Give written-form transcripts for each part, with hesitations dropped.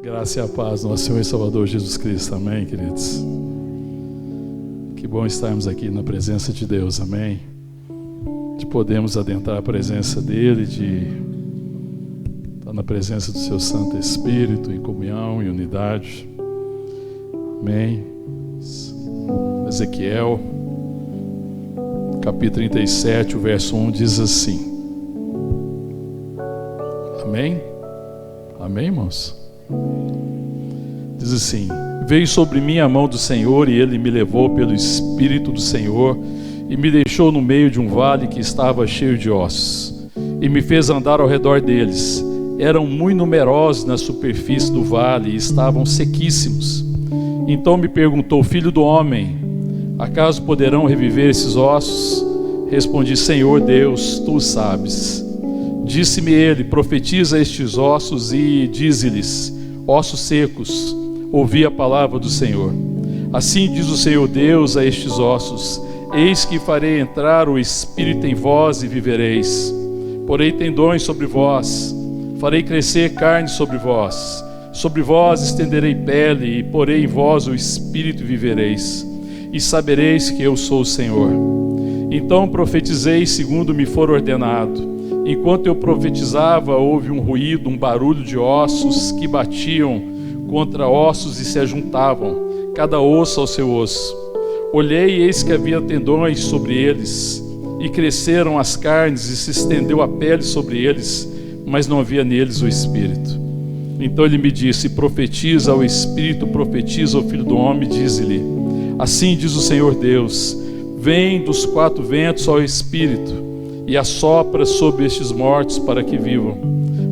Graça e a paz, nosso Senhor e Salvador Jesus Cristo, amém, queridos? Que bom estarmos aqui na presença de Deus, amém? De podermos adentrar a presença dEle, de estar na presença do Seu Santo Espírito, em comunhão, em unidade, amém? Ezequiel, capítulo 37, o verso 1 diz assim, amém? Amém, irmãos? Diz assim: veio sobre mim a mão do Senhor, e Ele me levou pelo Espírito do Senhor e me deixou no meio de um vale que estava cheio de ossos, e me fez andar ao redor deles. Eram muito numerosos na superfície do vale e estavam sequíssimos. Então me perguntou: filho do homem, acaso poderão reviver esses ossos? Respondi: Senhor Deus, tu sabes. Disse-me Ele: profetiza estes ossos e dize-lhes: ossos secos, ouvi a palavra do Senhor. Assim diz o Senhor Deus a estes ossos: eis que farei entrar o Espírito em vós e vivereis. Porei tendões sobre vós, farei crescer carne sobre vós estenderei pele, e porei em vós o Espírito e vivereis, e sabereis que eu sou o Senhor. Então profetizei segundo me for ordenado. Enquanto eu profetizava, houve um ruído, um barulho de ossos que batiam contra ossos e se ajuntavam, cada osso ao seu osso. Olhei e eis que havia tendões sobre eles, e cresceram as carnes e se estendeu a pele sobre eles, mas não havia neles o Espírito. Então ele me disse: profetiza ao Espírito, profetiza ao Filho do Homem, dize-lhe: assim diz o Senhor Deus, vem dos quatro ventos ao Espírito, e assopra sobre estes mortos para que vivam.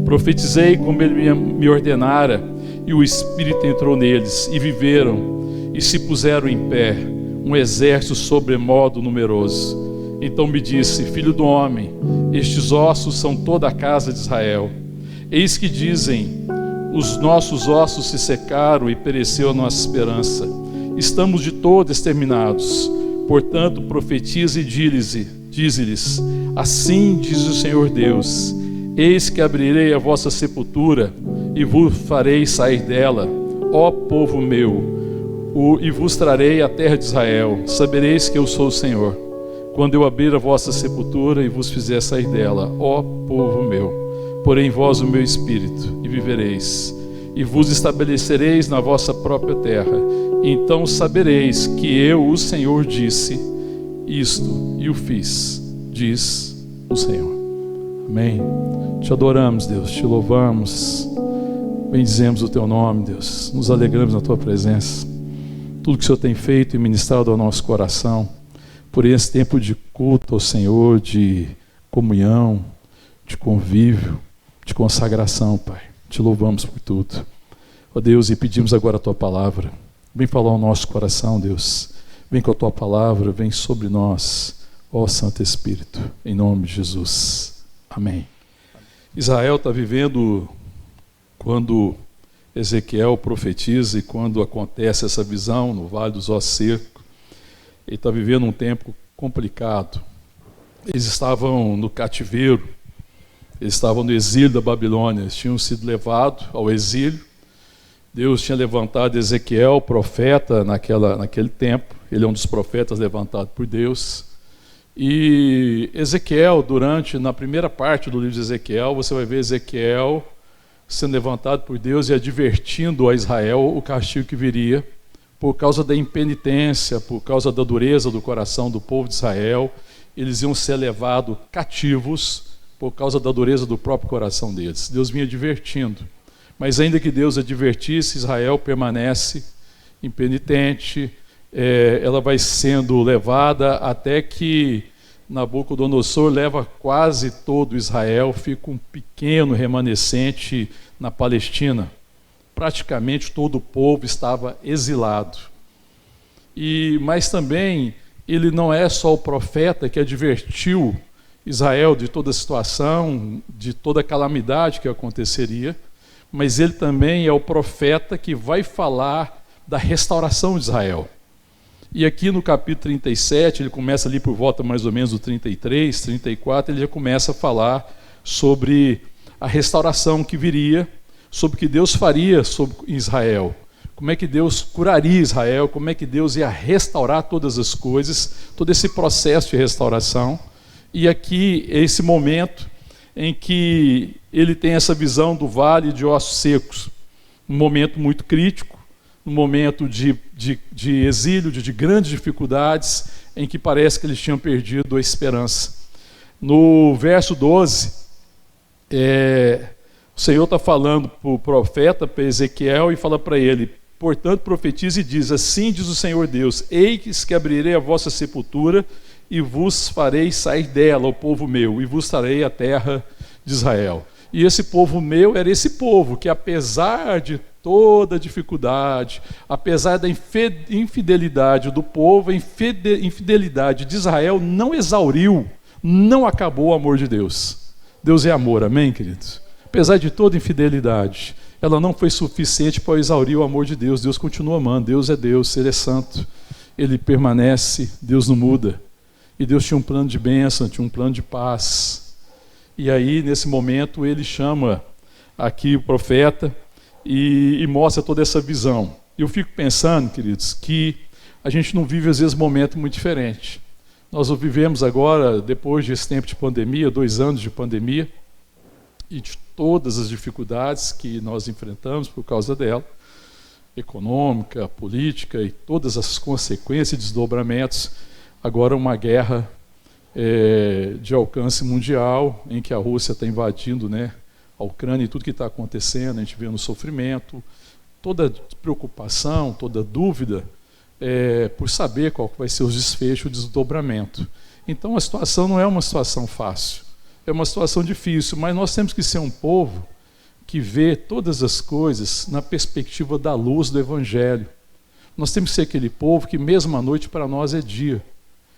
Profetizei como ele me ordenara, e o Espírito entrou neles, e viveram, e se puseram em pé, um exército sobremodo numeroso. Então me disse: filho do homem, estes ossos são toda a casa de Israel. Eis que dizem: os nossos ossos se secaram e pereceu a nossa esperança. Estamos de todo exterminados. Portanto, profetize e dize-lhes: assim diz o Senhor Deus, eis que abrirei a vossa sepultura e vos farei sair dela, ó povo meu, e vos trarei a terra de Israel. Sabereis que eu sou o Senhor, quando eu abrir a vossa sepultura e vos fizer sair dela, ó povo meu. Porei em vós o meu espírito e vivereis, e vos estabelecereis na vossa própria terra. Então sabereis que eu, o Senhor, disse isto e o fiz, diz o Senhor. Amém. Te adoramos, Deus, te louvamos, bendizemos o teu nome, Deus, nos alegramos na tua presença. Tudo que o Senhor tem feito e ministrado ao nosso coração, por esse tempo de culto ao Senhor, de comunhão, de convívio, de consagração, Pai. Te louvamos por tudo. Ó Deus, e pedimos agora a tua palavra. Vem falar ao nosso coração, Deus. Vem com a tua palavra, vem sobre nós, ó Santo Espírito, em nome de Jesus. Amém. Israel está vivendo, quando Ezequiel profetiza e quando acontece essa visão no Vale dos Ossos Secos, ele está vivendo um tempo complicado. Eles estavam no cativeiro, eles estavam no exílio da Babilônia, eles tinham sido levados ao exílio. Deus tinha levantado Ezequiel, profeta, naquele tempo. Ele é um dos profetas levantados por Deus. E Ezequiel, na primeira parte do livro de Ezequiel, você vai ver Ezequiel sendo levantado por Deus e advertindo a Israel o castigo que viria por causa da impenitência, por causa da dureza do coração do povo de Israel. Eles iam ser levados cativos por causa da dureza do próprio coração deles. Deus vinha advertindo. Mas ainda que Deus advertisse, Israel permanece impenitente. Ela vai sendo levada até que Nabucodonosor leva quase todo Israel, fica um pequeno remanescente na Palestina. Praticamente todo o povo estava exilado. Mas também ele não é só o profeta que advertiu Israel de toda a situação, de toda a calamidade que aconteceria, mas ele também é o profeta que vai falar da restauração de Israel. E aqui no capítulo 37, ele começa ali por volta mais ou menos do 33, 34, ele já começa a falar sobre a restauração que viria, sobre o que Deus faria sobre Israel, como é que Deus curaria Israel, como é que Deus ia restaurar todas as coisas, todo esse processo de restauração. E aqui é esse momento em que ele tem essa visão do vale de ossos secos, um momento muito crítico, um momento de exílio, de grandes dificuldades, em que parece que eles tinham perdido a esperança. No verso 12, o Senhor está falando para o profeta, para Ezequiel, e fala para ele: portanto profetize e diz, assim diz o Senhor Deus, eis que abrirei a vossa sepultura e vos farei sair dela, o povo meu, e vos trarei a terra de Israel. E esse povo meu era esse povo que, apesar de toda a dificuldade, apesar da infidelidade do povo, a infidelidade de Israel não exauriu, não acabou o amor de Deus. Deus é amor, amém, queridos? Apesar de toda infidelidade, ela não foi suficiente para exaurir o amor de Deus. Deus continua amando, Deus é Deus, Ele é santo, Ele permanece, Deus não muda. E Deus tinha um plano de bênção, tinha um plano de paz. E aí, nesse momento, Ele chama aqui o profeta e mostra toda essa visão. Eu fico pensando, queridos, que a gente não vive, às vezes, um momento muito diferente. Nós o vivemos agora, depois desse tempo de pandemia, 2 anos de pandemia, e de todas as dificuldades que nós enfrentamos por causa dela, econômica, política e todas as consequências e desdobramentos. Agora uma guerra de alcance mundial, em que a Rússia está invadindo, a Ucrânia, e tudo que está acontecendo, a gente vê no sofrimento, toda preocupação, toda dúvida, por saber qual vai ser o desfecho, o desdobramento. Então a situação não é uma situação fácil, é uma situação difícil, mas nós temos que ser um povo que vê todas as coisas na perspectiva da luz do Evangelho. Nós temos que ser aquele povo que mesmo à noite para nós é dia,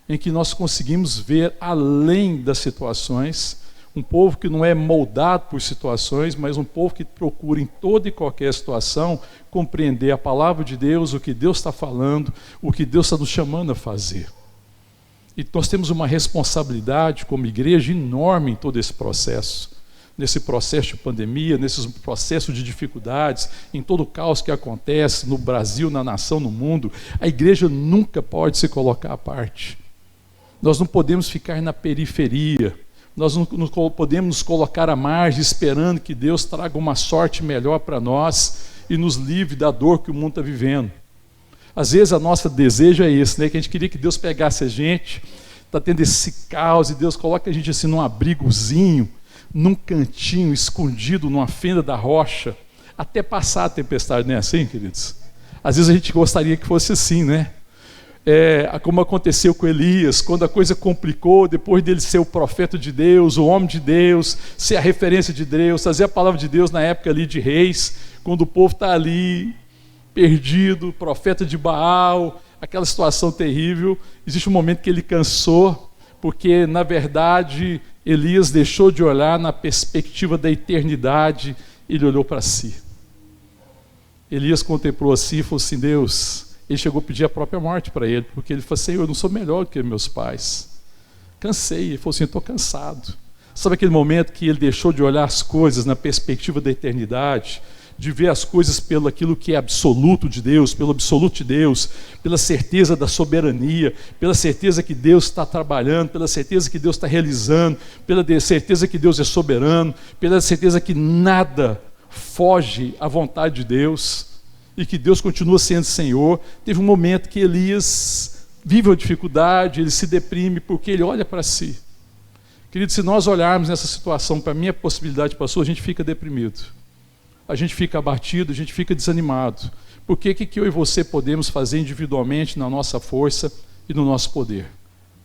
em que nós conseguimos ver além das situações, um povo que não é moldado por situações, mas um povo que procura em toda e qualquer situação compreender a palavra de Deus, o que Deus está falando, o que Deus está nos chamando a fazer. E nós temos uma responsabilidade como igreja enorme em todo esse processo. Nesse processo de pandemia, nesse processo de dificuldades, em todo o caos que acontece no Brasil, na nação, no mundo, a igreja nunca pode se colocar à parte. Nós não podemos ficar na periferia, nós não podemos nos colocar à margem esperando que Deus traga uma sorte melhor para nós e nos livre da dor que o mundo está vivendo. Às vezes a nossa desejo é esse, que a gente queria que Deus pegasse a gente, está tendo esse caos, e Deus coloca a gente assim num abrigozinho, num cantinho, escondido numa fenda da rocha, até passar a tempestade, não é assim, queridos? Às vezes a gente gostaria que fosse assim, como aconteceu com Elias, quando a coisa complicou, depois dele ser o profeta de Deus, o homem de Deus, ser a referência de Deus, trazer a palavra de Deus na época ali de reis, quando o povo está ali, perdido, profeta de Baal, aquela situação terrível, existe um momento que ele cansou, porque na verdade Elias deixou de olhar na perspectiva da eternidade, ele olhou para si. Elias contemplou a si e falou assim: Deus, ele chegou a pedir a própria morte para ele, porque ele falou assim: eu não sou melhor do que meus pais, cansei. Ele falou assim: estou cansado. Sabe aquele momento que ele deixou de olhar as coisas na perspectiva da eternidade, de ver as coisas pelo aquilo que é absoluto de Deus, pelo absoluto de Deus, pela certeza da soberania, pela certeza que Deus está trabalhando, pela certeza que Deus está realizando, pela certeza que Deus é soberano, pela certeza que nada foge à vontade de Deus e que Deus continua sendo Senhor. Teve um momento que Elias vive uma dificuldade, ele se deprime porque ele olha para si. Querido, se nós olharmos nessa situação para a minha possibilidade para a sua, a gente fica deprimido. A gente fica abatido, a gente fica desanimado. Porque o que eu e você podemos fazer individualmente na nossa força e no nosso poder?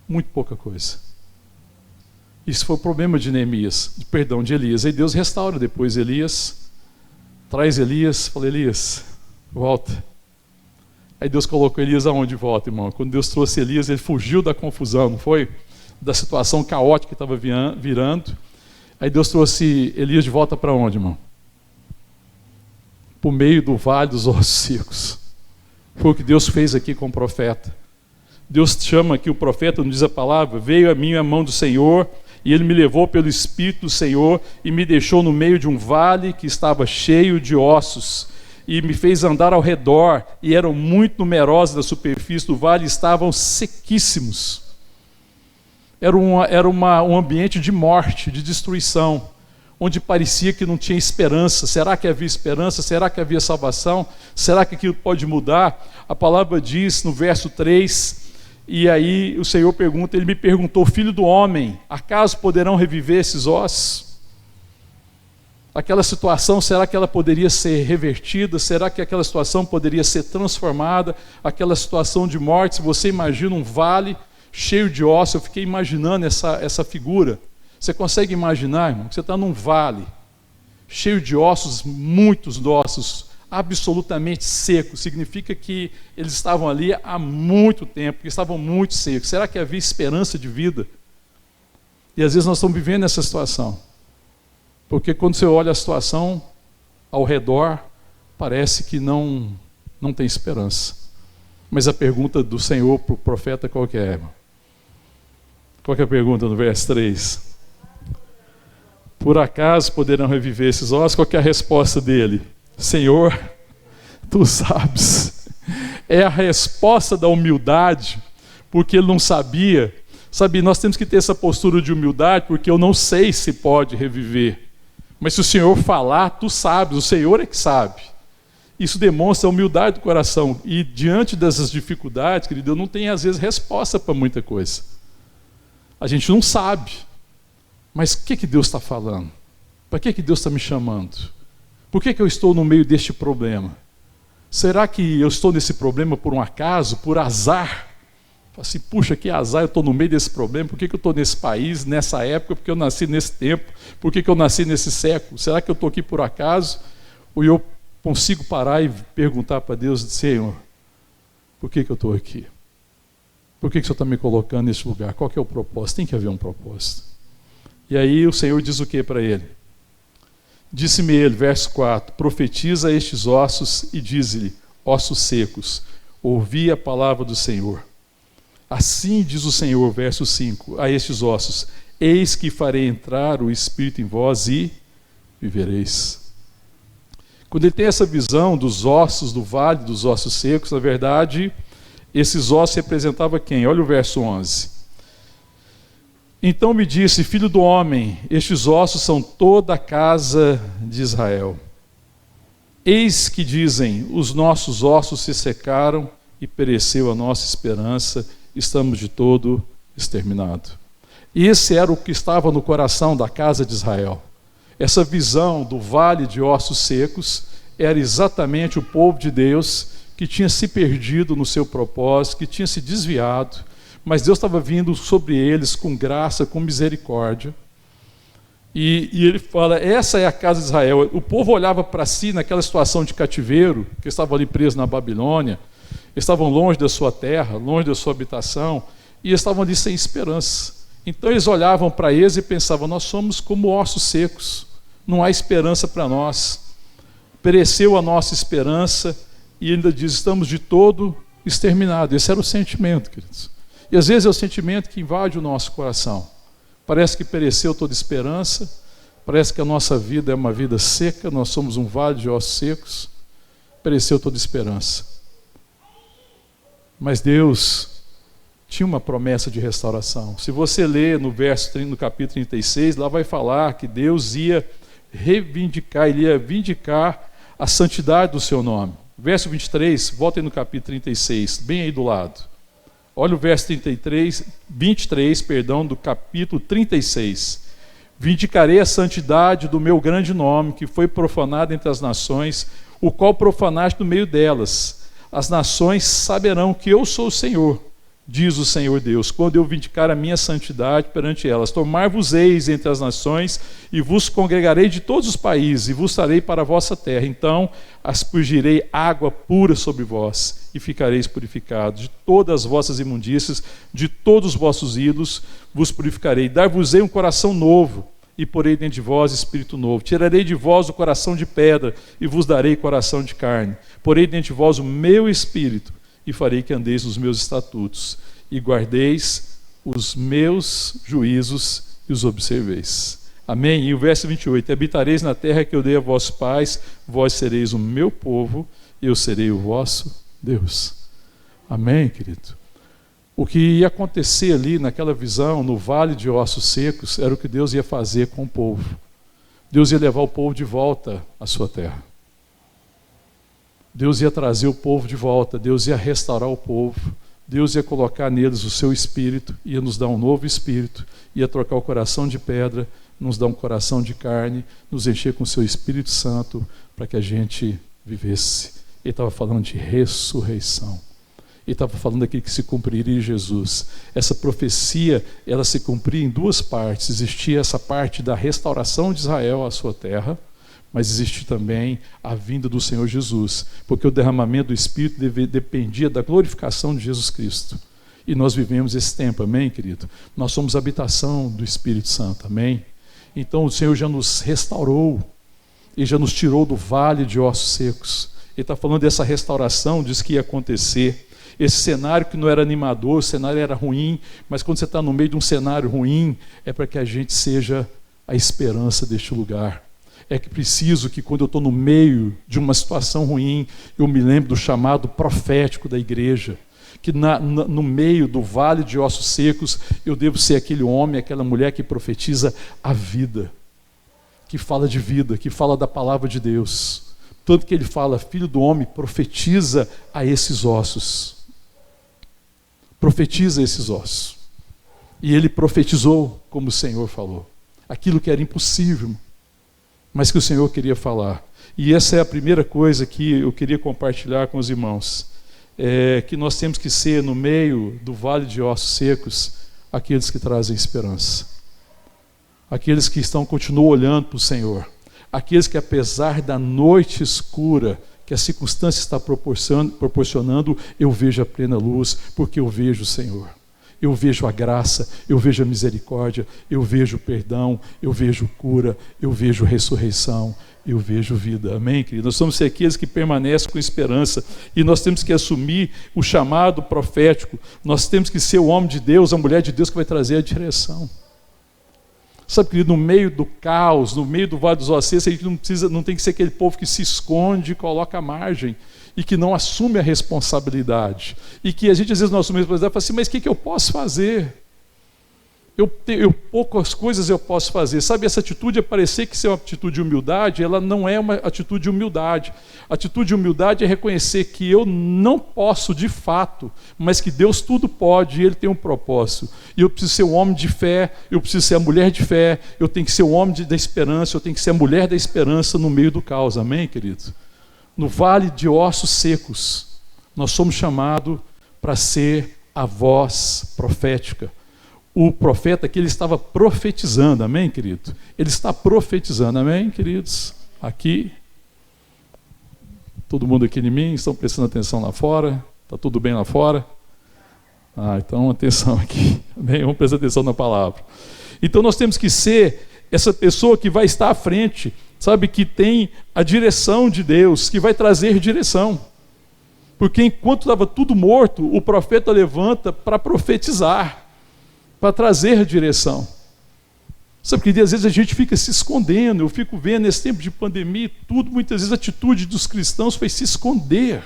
Muito pouca coisa. Isso foi o problema de de Elias. Aí Deus restaura depois Elias, traz Elias, fala: Elias, volta. Aí Deus colocou Elias aonde volta, irmão? Quando Deus trouxe Elias, ele fugiu da confusão, não foi? Da situação caótica que estava virando. Aí Deus trouxe Elias de volta para onde, irmão? Por meio do vale dos ossos secos. Foi o que Deus fez aqui com o profeta. Deus chama aqui o profeta, não diz a palavra: veio a mim a mão do Senhor, e ele me levou pelo Espírito do Senhor e me deixou no meio de um vale que estava cheio de ossos, e me fez andar ao redor, e eram muito numerosos da superfície do vale, e estavam sequíssimos. Era um ambiente de morte, de destruição, onde parecia que não tinha esperança. Será que havia esperança? Será que havia salvação? Será que aquilo pode mudar? A palavra diz no verso 3, e aí o Senhor pergunta, ele me perguntou: filho do homem, acaso poderão reviver esses ossos? Aquela situação, será que ela poderia ser revertida? Será que aquela situação poderia ser transformada? Aquela situação de morte, se você imagina um vale cheio de ossos, eu fiquei imaginando essa figura. Você consegue imaginar, irmão, que você está num vale cheio de ossos, muitos ossos, absolutamente secos? Significa que eles estavam ali há muito tempo, que estavam muito secos. Será que havia esperança de vida? E às vezes nós estamos vivendo essa situação, porque quando você olha a situação ao redor, parece que não tem esperança. Mas a pergunta do Senhor para o profeta qual que é, irmão? Qual que é a pergunta no verso 3? Por acaso poderão reviver esses ossos? Qual que é a resposta dele? Senhor, tu sabes. É a resposta da humildade, porque ele não sabia. Sabe, nós temos que ter essa postura de humildade, porque eu não sei se pode reviver. Mas se o Senhor falar, tu sabes, o Senhor é que sabe. Isso demonstra a humildade do coração. E diante dessas dificuldades, querido, eu não tenho às vezes resposta para muita coisa. A gente não sabe. Mas o que Deus está falando? Para que Deus está me chamando? Por que eu estou no meio deste problema? Será que eu estou nesse problema por um acaso, por azar? Assim, puxa, que azar, eu estou no meio desse problema. Por que eu estou nesse país, nessa época? Por que eu nasci nesse tempo? Por que eu nasci nesse século? Será que eu estou aqui por acaso? Ou eu consigo parar e perguntar para Deus: Senhor, por que eu estou aqui? Por que o Senhor está me colocando nesse lugar? Qual que é o propósito? Tem que haver um propósito. E aí o Senhor diz o que para ele? Disse-me ele, verso 4, profetiza a estes ossos e diz-lhe: ossos secos, ouvi a palavra do Senhor. Assim diz o Senhor, verso 5, a estes ossos: eis que farei entrar o Espírito em vós e vivereis. Quando ele tem essa visão dos ossos, do vale dos ossos secos, na verdade, esses ossos representavam quem? Olha o verso 11. Então me disse: filho do homem, estes ossos são toda a casa de Israel. Eis que dizem: os nossos ossos se secaram e pereceu a nossa esperança, estamos de todo exterminados. E esse era o que estava no coração da casa de Israel. Essa visão do vale de ossos secos era exatamente o povo de Deus que tinha se perdido no seu propósito, que tinha se desviado, mas Deus estava vindo sobre eles com graça, com misericórdia. E ele fala: essa é a casa de Israel. O povo olhava para si naquela situação de cativeiro, que estavam ali presos na Babilônia, estavam longe da sua terra, longe da sua habitação, e estavam ali sem esperança. Então eles olhavam para eles e pensavam: nós somos como ossos secos, não há esperança para nós. Pereceu a nossa esperança, e ainda diz: estamos de todo exterminados. Esse era o sentimento, queridos. E às vezes é o sentimento que invade o nosso coração. Parece que pereceu toda esperança, parece que a nossa vida é uma vida seca, nós somos um vale de ossos secos, pereceu toda esperança. Mas Deus tinha uma promessa de restauração. Se você ler no capítulo 36, lá vai falar que Deus ia reivindicar, ele ia vindicar a santidade do seu nome. Verso 23, voltem no capítulo 36, bem aí do lado. Olha o verso 23, do capítulo 36. Vindicarei a santidade do meu grande nome, que foi profanado entre as nações, o qual profanaste no meio delas. As nações saberão que eu sou o Senhor, diz o Senhor Deus, quando eu vindicar a minha santidade perante elas. Tomar-vos-eis entre as nações, e vos congregarei de todos os países, e vos trarei para a vossa terra. Então aspergirei água pura sobre vós, e ficareis purificados. De todas as vossas imundícias, de todos os vossos ídolos, vos purificarei. Dar-vos-ei um coração novo, e porei dentro de vós espírito novo. Tirarei de vós o coração de pedra, e vos darei coração de carne. Porei dentro de vós o meu espírito, e farei que andeis nos meus estatutos, e guardeis os meus juízos e os observeis. Amém? E o verso 28, habitareis na terra que eu dei a vossos pais, vós sereis o meu povo, e eu serei o vosso Deus. Amém, querido? O que ia acontecer ali naquela visão, no vale de ossos secos, era o que Deus ia fazer com o povo. Deus ia levar o povo de volta à sua terra. Deus ia trazer o povo de volta, Deus ia restaurar o povo, Deus ia colocar neles o seu espírito, ia nos dar um novo espírito, ia trocar o coração de pedra, nos dar um coração de carne, nos encher com o seu Espírito Santo, para que a gente vivesse. Ele estava falando de ressurreição. Ele estava falando daquilo que se cumpriria em Jesus. Essa profecia, ela se cumpria em duas partes. Existia essa parte da restauração de Israel à sua terra, mas existe também a vinda do Senhor Jesus, porque o derramamento do Espírito dependia da glorificação de Jesus Cristo. E nós vivemos esse tempo, amém, querido? Nós somos habitação do Espírito Santo, amém? Então o Senhor já nos restaurou, Ele já nos tirou do vale de ossos secos. Ele está falando dessa restauração, diz que ia acontecer. Esse cenário que não era animador, o cenário era ruim, mas quando você está no meio de um cenário ruim, é para que a gente seja a esperança deste lugar. É que preciso que quando eu estou no meio de uma situação ruim, eu me lembre do chamado profético da igreja, que no meio do vale de ossos secos, eu devo ser aquele homem, aquela mulher que profetiza a vida, que fala de vida, que fala da palavra de Deus. Tanto que ele fala, filho do homem, profetiza a esses ossos. Profetiza esses ossos. E ele profetizou, como o Senhor falou. Aquilo que era impossível, mas que o Senhor queria falar. E essa é a primeira coisa que eu queria compartilhar com os irmãos. Que nós temos que ser, no meio do vale de ossos secos, aqueles que trazem esperança. Aqueles que continuam olhando para o Senhor. Aqueles que, apesar da noite escura que a circunstância está proporcionando, eu vejo a plena luz, porque eu vejo o Senhor. Eu vejo a graça, eu vejo a misericórdia, eu vejo o perdão, eu vejo cura, eu vejo ressurreição, eu vejo vida. Amém, querido? Nós somos aqueles que permanecem com esperança e nós temos que assumir o chamado profético. Nós temos que ser o homem de Deus, a mulher de Deus que vai trazer a direção. Sabe, querido, no meio do caos, no meio do vale dos ossos, a gente não tem que ser aquele povo que se esconde e coloca a margem e que não assume a responsabilidade. E que a gente às vezes não assume a responsabilidade e fala assim, mas o que eu posso fazer? Poucas coisas eu posso fazer. Sabe, essa atitude é parecer que ser uma atitude de humildade, ela não é uma atitude de humildade. A atitude de humildade é reconhecer que eu não posso de fato, mas que Deus tudo pode e Ele tem um propósito. E eu preciso ser um homem de fé, eu preciso ser a mulher de fé, eu tenho que ser o homem da esperança, eu tenho que ser a mulher da esperança no meio do caos. Amém, querido? No vale de ossos secos, nós somos chamados para ser a voz profética. O profeta que ele estava profetizando, amém, querido? Ele está profetizando, amém, queridos? Aqui, todo mundo aqui em mim, estão prestando atenção lá fora? Está tudo bem lá fora? Então atenção aqui, amém? Vamos prestar atenção na palavra. Então nós temos que ser essa pessoa que vai estar à frente, sabe, que tem a direção de Deus, que vai trazer direção. Porque enquanto estava tudo morto, o profeta levanta para profetizar, para trazer direção. Sabe que às vezes a gente fica se escondendo, eu fico vendo nesse tempo de pandemia tudo, muitas vezes a atitude dos cristãos foi se esconder.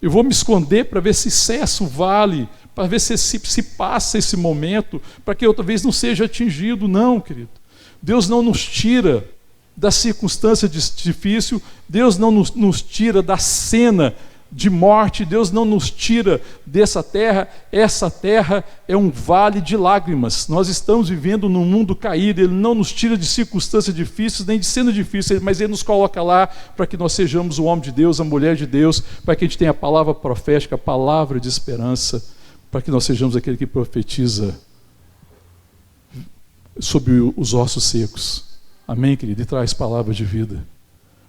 Eu vou me esconder para ver se cessa o vale, para ver se passa esse momento, para que eu talvez não seja atingido. Não, querido. Deus não nos tira da circunstância difícil, Deus não nos tira da cena de morte, Deus não nos tira dessa terra. Essa terra é um vale de lágrimas. Nós estamos vivendo num mundo caído. Ele não nos tira de circunstâncias difíceis, nem de cena difícil, mas Ele nos coloca lá para que nós sejamos o homem de Deus, a mulher de Deus, para que a gente tenha a palavra profética, a palavra de esperança, para que nós sejamos aquele que profetiza sobre os ossos secos. Amém, querido? E traz palavra de vida.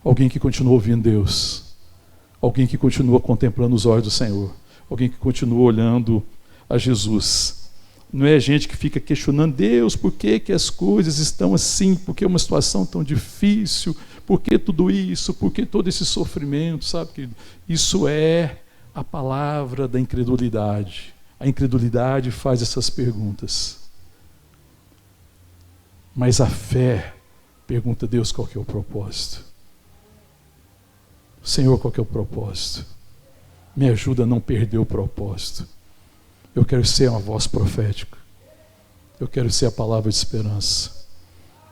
Alguém que continua ouvindo Deus. Alguém que continua contemplando os olhos do Senhor. Alguém que continua olhando a Jesus. Não é gente que fica questionando, Deus, por que as coisas estão assim? Por que uma situação tão difícil? Por que tudo isso? Por que todo esse sofrimento? Sabe, querido? Isso é a palavra da incredulidade. A incredulidade faz essas perguntas. Mas a fé pergunta a Deus qual que é o propósito. Senhor, qual que é o propósito? Me ajuda a não perder o propósito. Eu quero ser uma voz profética. Eu quero ser a palavra de esperança.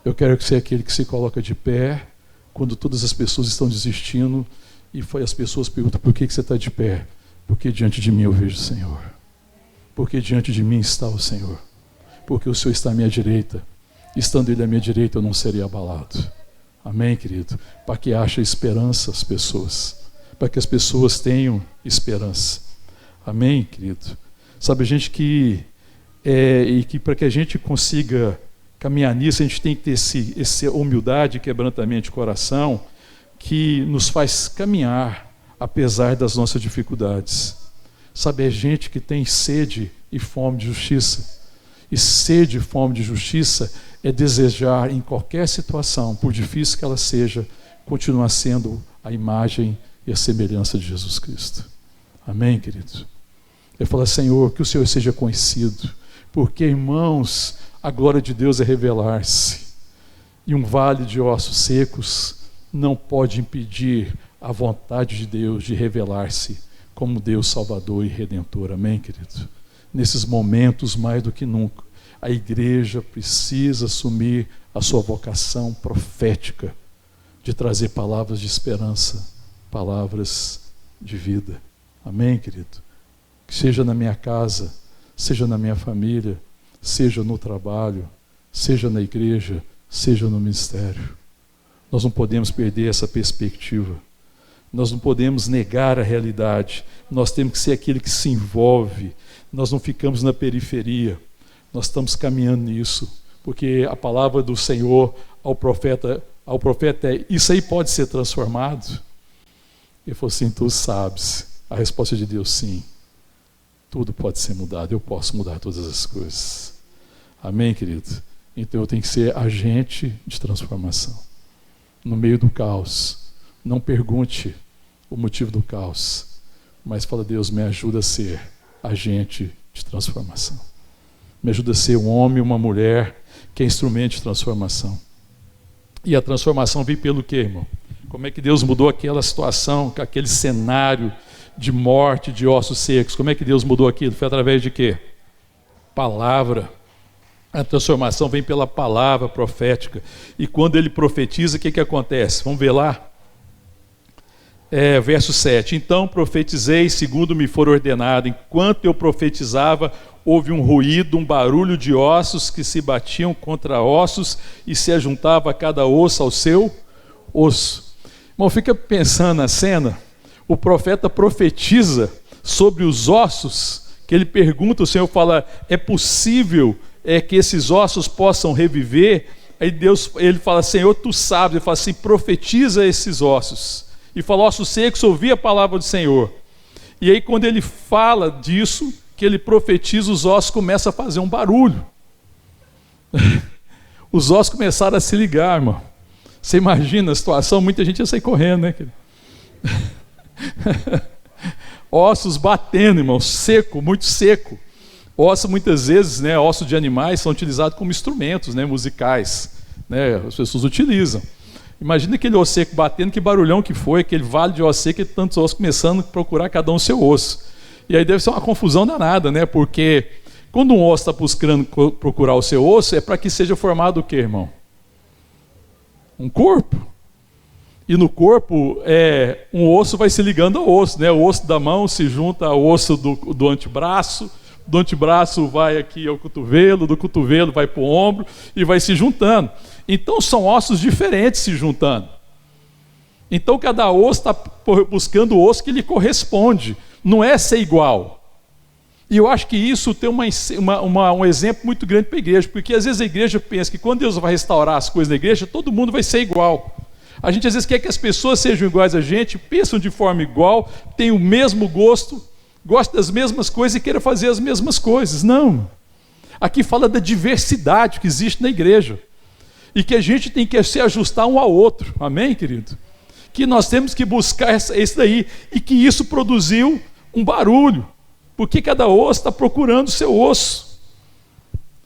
Eu quero ser aquele que se coloca de pé quando todas as pessoas estão desistindo e as pessoas perguntam: por que você está de pé? Porque diante de mim eu vejo o Senhor. Porque diante de mim está o Senhor. Porque o Senhor está à minha direita. Estando Ele à minha direita, eu não serei abalado. Amém, querido? Para que haja esperança as pessoas. Para que as pessoas tenham esperança. Amém, querido? Sabe, gente que para que a gente consiga caminhar nisso, a gente tem que ter essa humildade e quebrantamento de coração que nos faz caminhar apesar das nossas dificuldades. Sabe, é gente que tem sede e fome de justiça. E sede e fome de justiça é desejar em qualquer situação, por difícil que ela seja, continuar sendo a imagem e a semelhança de Jesus Cristo. Amém, querido? Eu falo: Senhor, que o Senhor seja conhecido, porque, irmãos, a glória de Deus é revelar-se. E um vale de ossos secos não pode impedir a vontade de Deus de revelar-se como Deus Salvador e Redentor. Amém, querido? Nesses momentos, mais do que nunca, a igreja precisa assumir a sua vocação profética de trazer palavras de esperança, palavras de vida. Amém, querido? Que seja na minha casa, seja na minha família, seja no trabalho, seja na igreja, seja no ministério. Nós não podemos perder essa perspectiva. Nós não podemos negar a realidade. Nós temos que ser aquele que se envolve. Nós não ficamos na periferia. Nós estamos caminhando nisso. Porque a palavra do Senhor ao profeta é: isso aí pode ser transformado? Ele falou assim: tu sabes. A resposta de Deus: sim. Tudo pode ser mudado. Eu posso mudar todas as coisas. Amém, querido? Então eu tenho que ser agente de transformação. No meio do caos. Não pergunte o motivo do caos, mas fala: Deus, me ajuda a ser agente de transformação. Me ajuda a ser um homem e uma mulher que é instrumento de transformação. E a transformação vem pelo quê, irmão? Como é que Deus mudou aquela situação, aquele cenário de morte, de ossos secos? Como é que Deus mudou aquilo? Foi através de quê? Palavra. A transformação vem pela palavra profética. E quando ele profetiza, o que acontece? Vamos ver lá? Verso 7. Então profetizei segundo me for ordenado. Enquanto eu profetizava, houve um ruído, um barulho de ossos que se batiam contra ossos e se ajuntava cada osso ao seu osso. Irmão, fica pensando na cena. O profeta profetiza sobre os ossos, que ele pergunta, o Senhor fala: é possível que esses ossos possam reviver? Aí ele fala: Senhor, tu sabes. Ele fala assim: profetiza esses ossos. E fala: ossos secos, ouvi a palavra do Senhor. E aí quando ele fala disso, que ele profetiza, os ossos começam a fazer um barulho. Os ossos começaram a se ligar, irmão. Você imagina a situação? Muita gente ia sair correndo, né? Ossos batendo, irmão, seco, muito seco. Ossos, muitas vezes, né, ossos de animais são utilizados como instrumentos, né, musicais, né, as pessoas utilizam. Imagina aquele osso seco batendo, que barulhão que foi, aquele vale de osso seco, e tantos ossos começando a procurar cada um o seu osso. E aí deve ser uma confusão danada, né, porque quando um osso está buscando procurar o seu osso, é para que seja formado o quê, irmão? Um corpo. E no corpo, um osso vai se ligando ao osso, né? O osso da mão se junta ao osso do antebraço, do antebraço vai aqui ao cotovelo, do cotovelo vai para o ombro e vai se juntando. Então são ossos diferentes se juntando. Então cada osso está buscando o osso que lhe corresponde, não é ser igual. E eu acho que isso tem um exemplo muito grande para a igreja, porque às vezes a igreja pensa que quando Deus vai restaurar as coisas na igreja, todo mundo vai ser igual. A gente às vezes quer que as pessoas sejam iguais a gente, pensam de forma igual, têm o mesmo gosto, gostam das mesmas coisas e queiram fazer as mesmas coisas. Não. Aqui fala da diversidade que existe na igreja. E que a gente tem que se ajustar um ao outro. Amém, querido? Que nós temos que buscar isso daí. E que isso produziu um barulho. Porque cada osso está procurando o seu osso.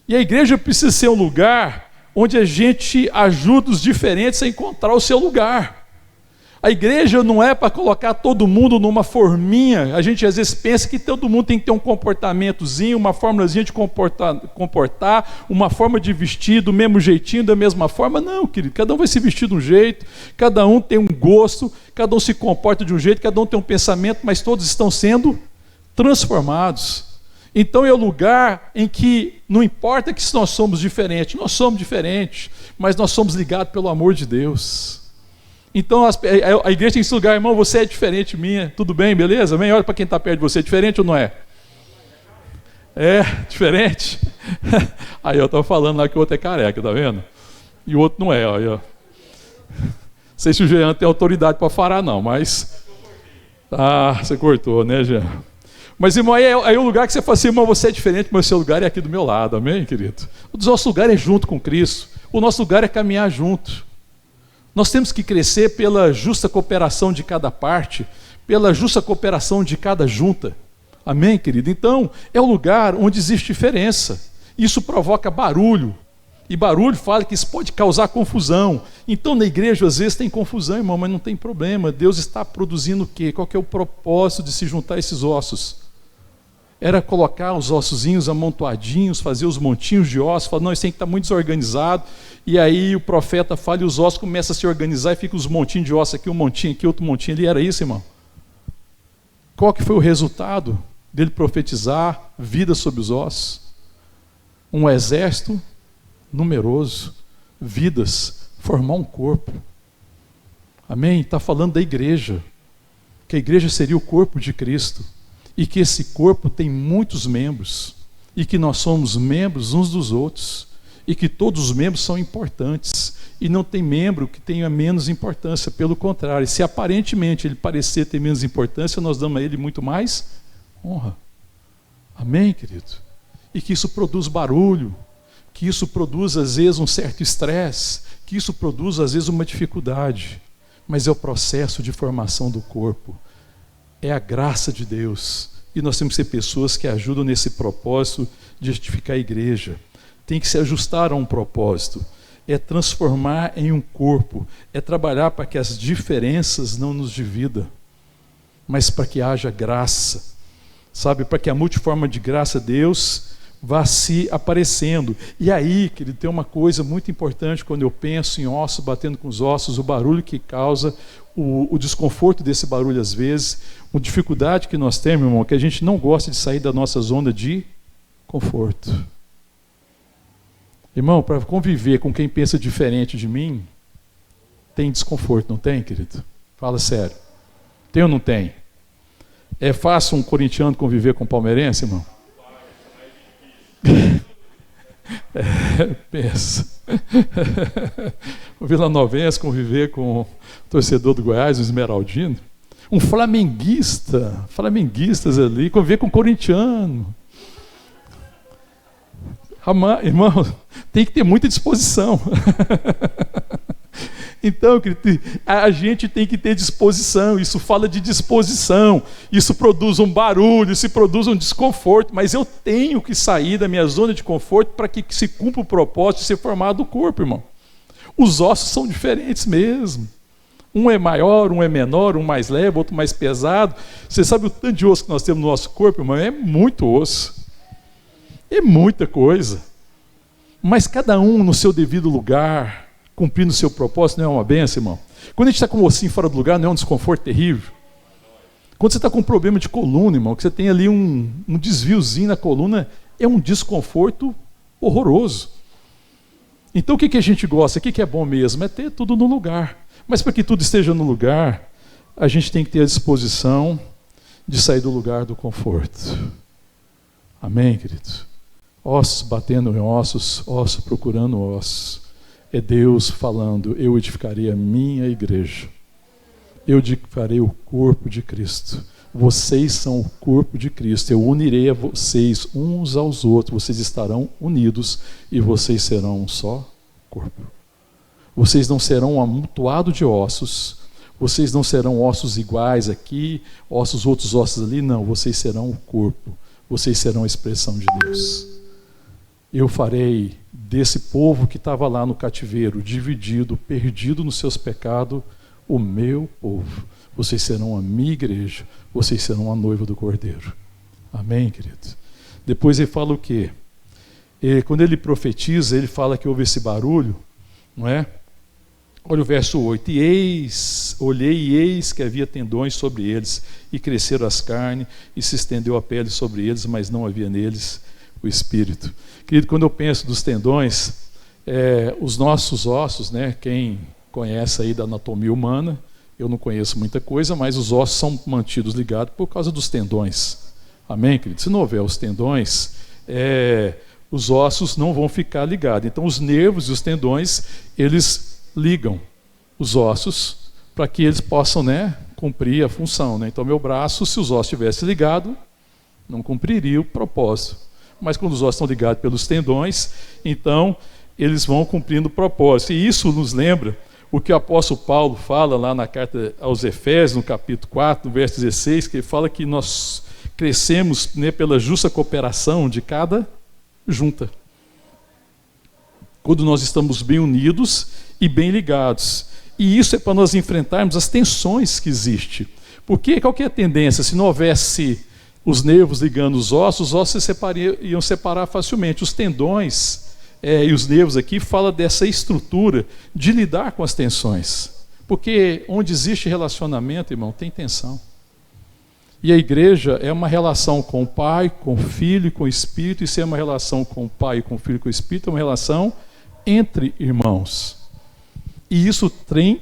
E a igreja precisa ser um lugar onde a gente ajuda os diferentes a encontrar o seu lugar. A igreja não é para colocar todo mundo numa forminha. A gente às vezes pensa que todo mundo tem que ter um comportamentozinho, uma formulazinha de comportar, uma forma de vestir do mesmo jeitinho, da mesma forma. Não, querido, cada um vai se vestir de um jeito, cada um tem um gosto, cada um se comporta de um jeito, cada um tem um pensamento, mas todos estão sendo transformados. Então é o lugar em que não importa que nós somos diferentes, mas nós somos ligados pelo amor de Deus. Então a igreja tem esse lugar, irmão, você é diferente minha, tudo bem, beleza? Vem, olha para quem está perto de você, é diferente ou não é? É, diferente? Aí eu estava falando lá que o outro é careca, tá vendo? E o outro não é, ó. Não sei se o Jean tem autoridade para falar não, mas... Ah, você cortou, né, Jean? Mas, irmão, aí é o lugar que você fala assim, irmão, você é diferente, mas o seu lugar é aqui do meu lado, amém, querido? O nosso lugar é junto com Cristo, o nosso lugar é caminhar junto. Nós temos que crescer pela justa cooperação de cada parte, pela justa cooperação de cada junta. Amém, querido? Então, é o lugar onde existe diferença. Isso provoca barulho. E barulho fala que isso pode causar confusão. Então, na igreja, às vezes tem confusão, irmão, mas não tem problema. Deus está produzindo o quê? Qual que é o propósito de se juntar esses ossos? Era colocar os ossozinhos amontoadinhos, fazer os montinhos de ossos, falar, não, isso tem que estar muito desorganizado. E aí o profeta fala e os ossos começam a se organizar e ficam os montinhos de ossos aqui, um montinho aqui, outro montinho ali. Era isso, irmão? Qual que foi o resultado dele profetizar vida sobre os ossos? Um exército numeroso, vidas, formar um corpo. Amém? Está falando da igreja, que a igreja seria o corpo de Cristo. E que esse corpo tem muitos membros, e que nós somos membros uns dos outros, e que todos os membros são importantes, e não tem membro que tenha menos importância, pelo contrário, se aparentemente ele parecer ter menos importância, nós damos a ele muito mais honra. Amém, querido? E que isso produz barulho, que isso produz às vezes um certo estresse, que isso produz às vezes uma dificuldade, mas é o processo de formação do corpo. É a graça de Deus. E nós temos que ser pessoas que ajudam nesse propósito de edificar a igreja. Tem que se ajustar a um propósito. É transformar em um corpo. É trabalhar para que as diferenças não nos dividam, mas para que haja graça. Sabe, para que a multiforme de graça de Deus vá se aparecendo. E aí, querido, tem uma coisa muito importante quando eu penso em ossos batendo com os ossos, o barulho que causa, o desconforto desse barulho às vezes, a dificuldade que nós temos, irmão, que a gente não gosta de sair da nossa zona de conforto. Irmão, para conviver com quem pensa diferente de mim, tem desconforto, não tem, querido? Fala sério. Tem ou não tem? É fácil um corintiano conviver com um palmeirense, irmão? Pensa. O vilanovense conviver com o torcedor do Goiás, o esmeraldino. Um flamenguistas ali, conviver com um corintiano. Irmão, tem que ter muita disposição. Então, a gente tem que ter disposição, isso fala de disposição, isso produz um barulho, isso produz um desconforto, mas eu tenho que sair da minha zona de conforto para que se cumpra o propósito de ser formado o corpo, irmão. Os ossos são diferentes mesmo. Um é maior, um é menor, um mais leve, outro mais pesado. Você sabe o tanto de osso que nós temos no nosso corpo, irmão? É muito osso. É muita coisa. Mas cada um no seu devido lugar, cumprindo o seu propósito, não é uma benção, irmão? Quando a gente está com o ossinho fora do lugar, não é um desconforto terrível? Quando você está com um problema de coluna, irmão, que você tem ali um desviozinho na coluna, é um desconforto horroroso. Então o que a gente gosta? O que é bom mesmo? É ter tudo no lugar. Mas para que tudo esteja no lugar, a gente tem que ter a disposição de sair do lugar do conforto. Amém, querido? Ossos batendo em ossos, ossos procurando ossos. É Deus falando, eu edificarei a minha igreja. Eu edificarei o corpo de Cristo. Vocês são o corpo de Cristo. Eu unirei a vocês uns aos outros. Vocês estarão unidos e vocês serão um só corpo. Vocês não serão um amontoado de ossos. Vocês não serão ossos iguais aqui, outros ossos ali. Não, vocês serão o corpo. Vocês serão a expressão de Deus. Eu farei desse povo que estava lá no cativeiro, dividido, perdido nos seus pecados, o meu povo. Vocês serão a minha igreja, vocês serão a noiva do Cordeiro. Amém, querido? Depois ele fala o quê? Quando ele profetiza, ele fala que houve esse barulho, não é? Olha o verso 8. Olhei e eis que havia tendões sobre eles, e cresceram as carnes, e se estendeu a pele sobre eles, mas não havia neles o espírito. Querido, quando eu penso dos tendões, os nossos ossos, né? Quem conhece aí da anatomia humana, eu não conheço muita coisa, mas os ossos são mantidos ligados por causa dos tendões. Amém, querido? Se não houver os tendões, os ossos não vão ficar ligados. Então os nervos e os tendões, eles ligam os ossos para que eles possam, né, cumprir a função, né? Então meu braço, se os ossos estivessem ligados, não cumpriria o propósito. Mas quando os ossos estão ligados pelos tendões, então eles vão cumprindo o propósito. E isso nos lembra o que o apóstolo Paulo fala lá na carta aos Efésios, no capítulo 4, no verso 16, que ele fala que nós crescemos, né, pela justa cooperação de cada junta. Quando nós estamos bem unidos e bem ligados. E isso é para nós enfrentarmos as tensões que existem. Porque qual que é a tendência? Se não houvesse os nervos ligando os ossos iam separar facilmente. Os tendões e os nervos aqui falam dessa estrutura de lidar com as tensões. Porque onde existe relacionamento, irmão, tem tensão. E a igreja é uma relação com o Pai, com o Filho e com o Espírito. E se é uma relação com o Pai, com o Filho e com o Espírito, é uma relação entre irmãos. E isso tem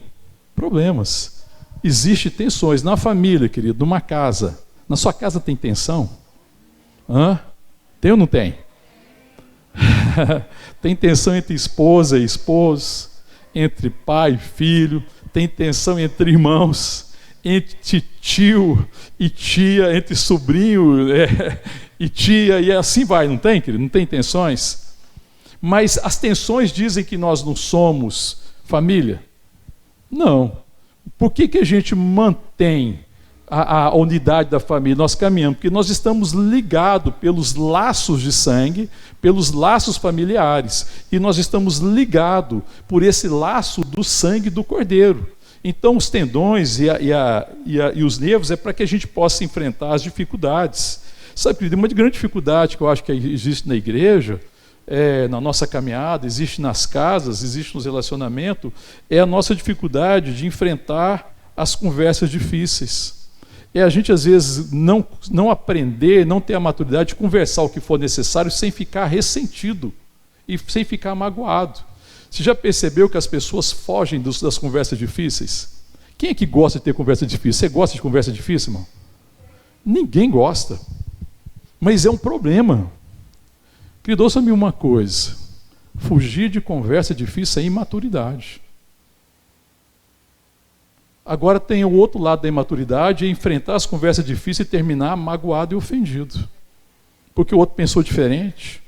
problemas. Existem tensões na família, querido, numa casa. Na sua casa tem tensão? Tem ou não tem? Tem tensão entre esposa e esposo, entre pai e filho, tem tensão entre irmãos, entre tio e tia, entre sobrinho e tia, e assim vai, não tem, querido? Não tem tensões? Mas as tensões dizem que nós não somos família? Não. Por que a gente mantém a unidade da família? Nós caminhamos porque nós estamos ligados pelos laços de sangue, pelos laços familiares, e nós estamos ligados por esse laço do sangue do Cordeiro. Então os tendões e os nervos é para que a gente possa enfrentar as dificuldades. Sabe, querido, uma grande dificuldade que eu acho que existe na igreja, na nossa caminhada, existe nas casas, existe nos relacionamentos, é a nossa dificuldade de enfrentar as conversas difíceis. É a gente às vezes não aprender, não ter a maturidade de conversar o que for necessário sem ficar ressentido e sem ficar magoado. Você já percebeu que as pessoas fogem das conversas difíceis? Quem é que gosta de ter conversa difícil? Você gosta de conversa difícil, irmão? Ninguém gosta. Mas é um problema. Querido, ouça-me uma coisa. Fugir de conversa difícil é imaturidade. Agora tem o outro lado da imaturidade, é enfrentar as conversas difíceis e terminar magoado e ofendido. Porque o outro pensou diferente.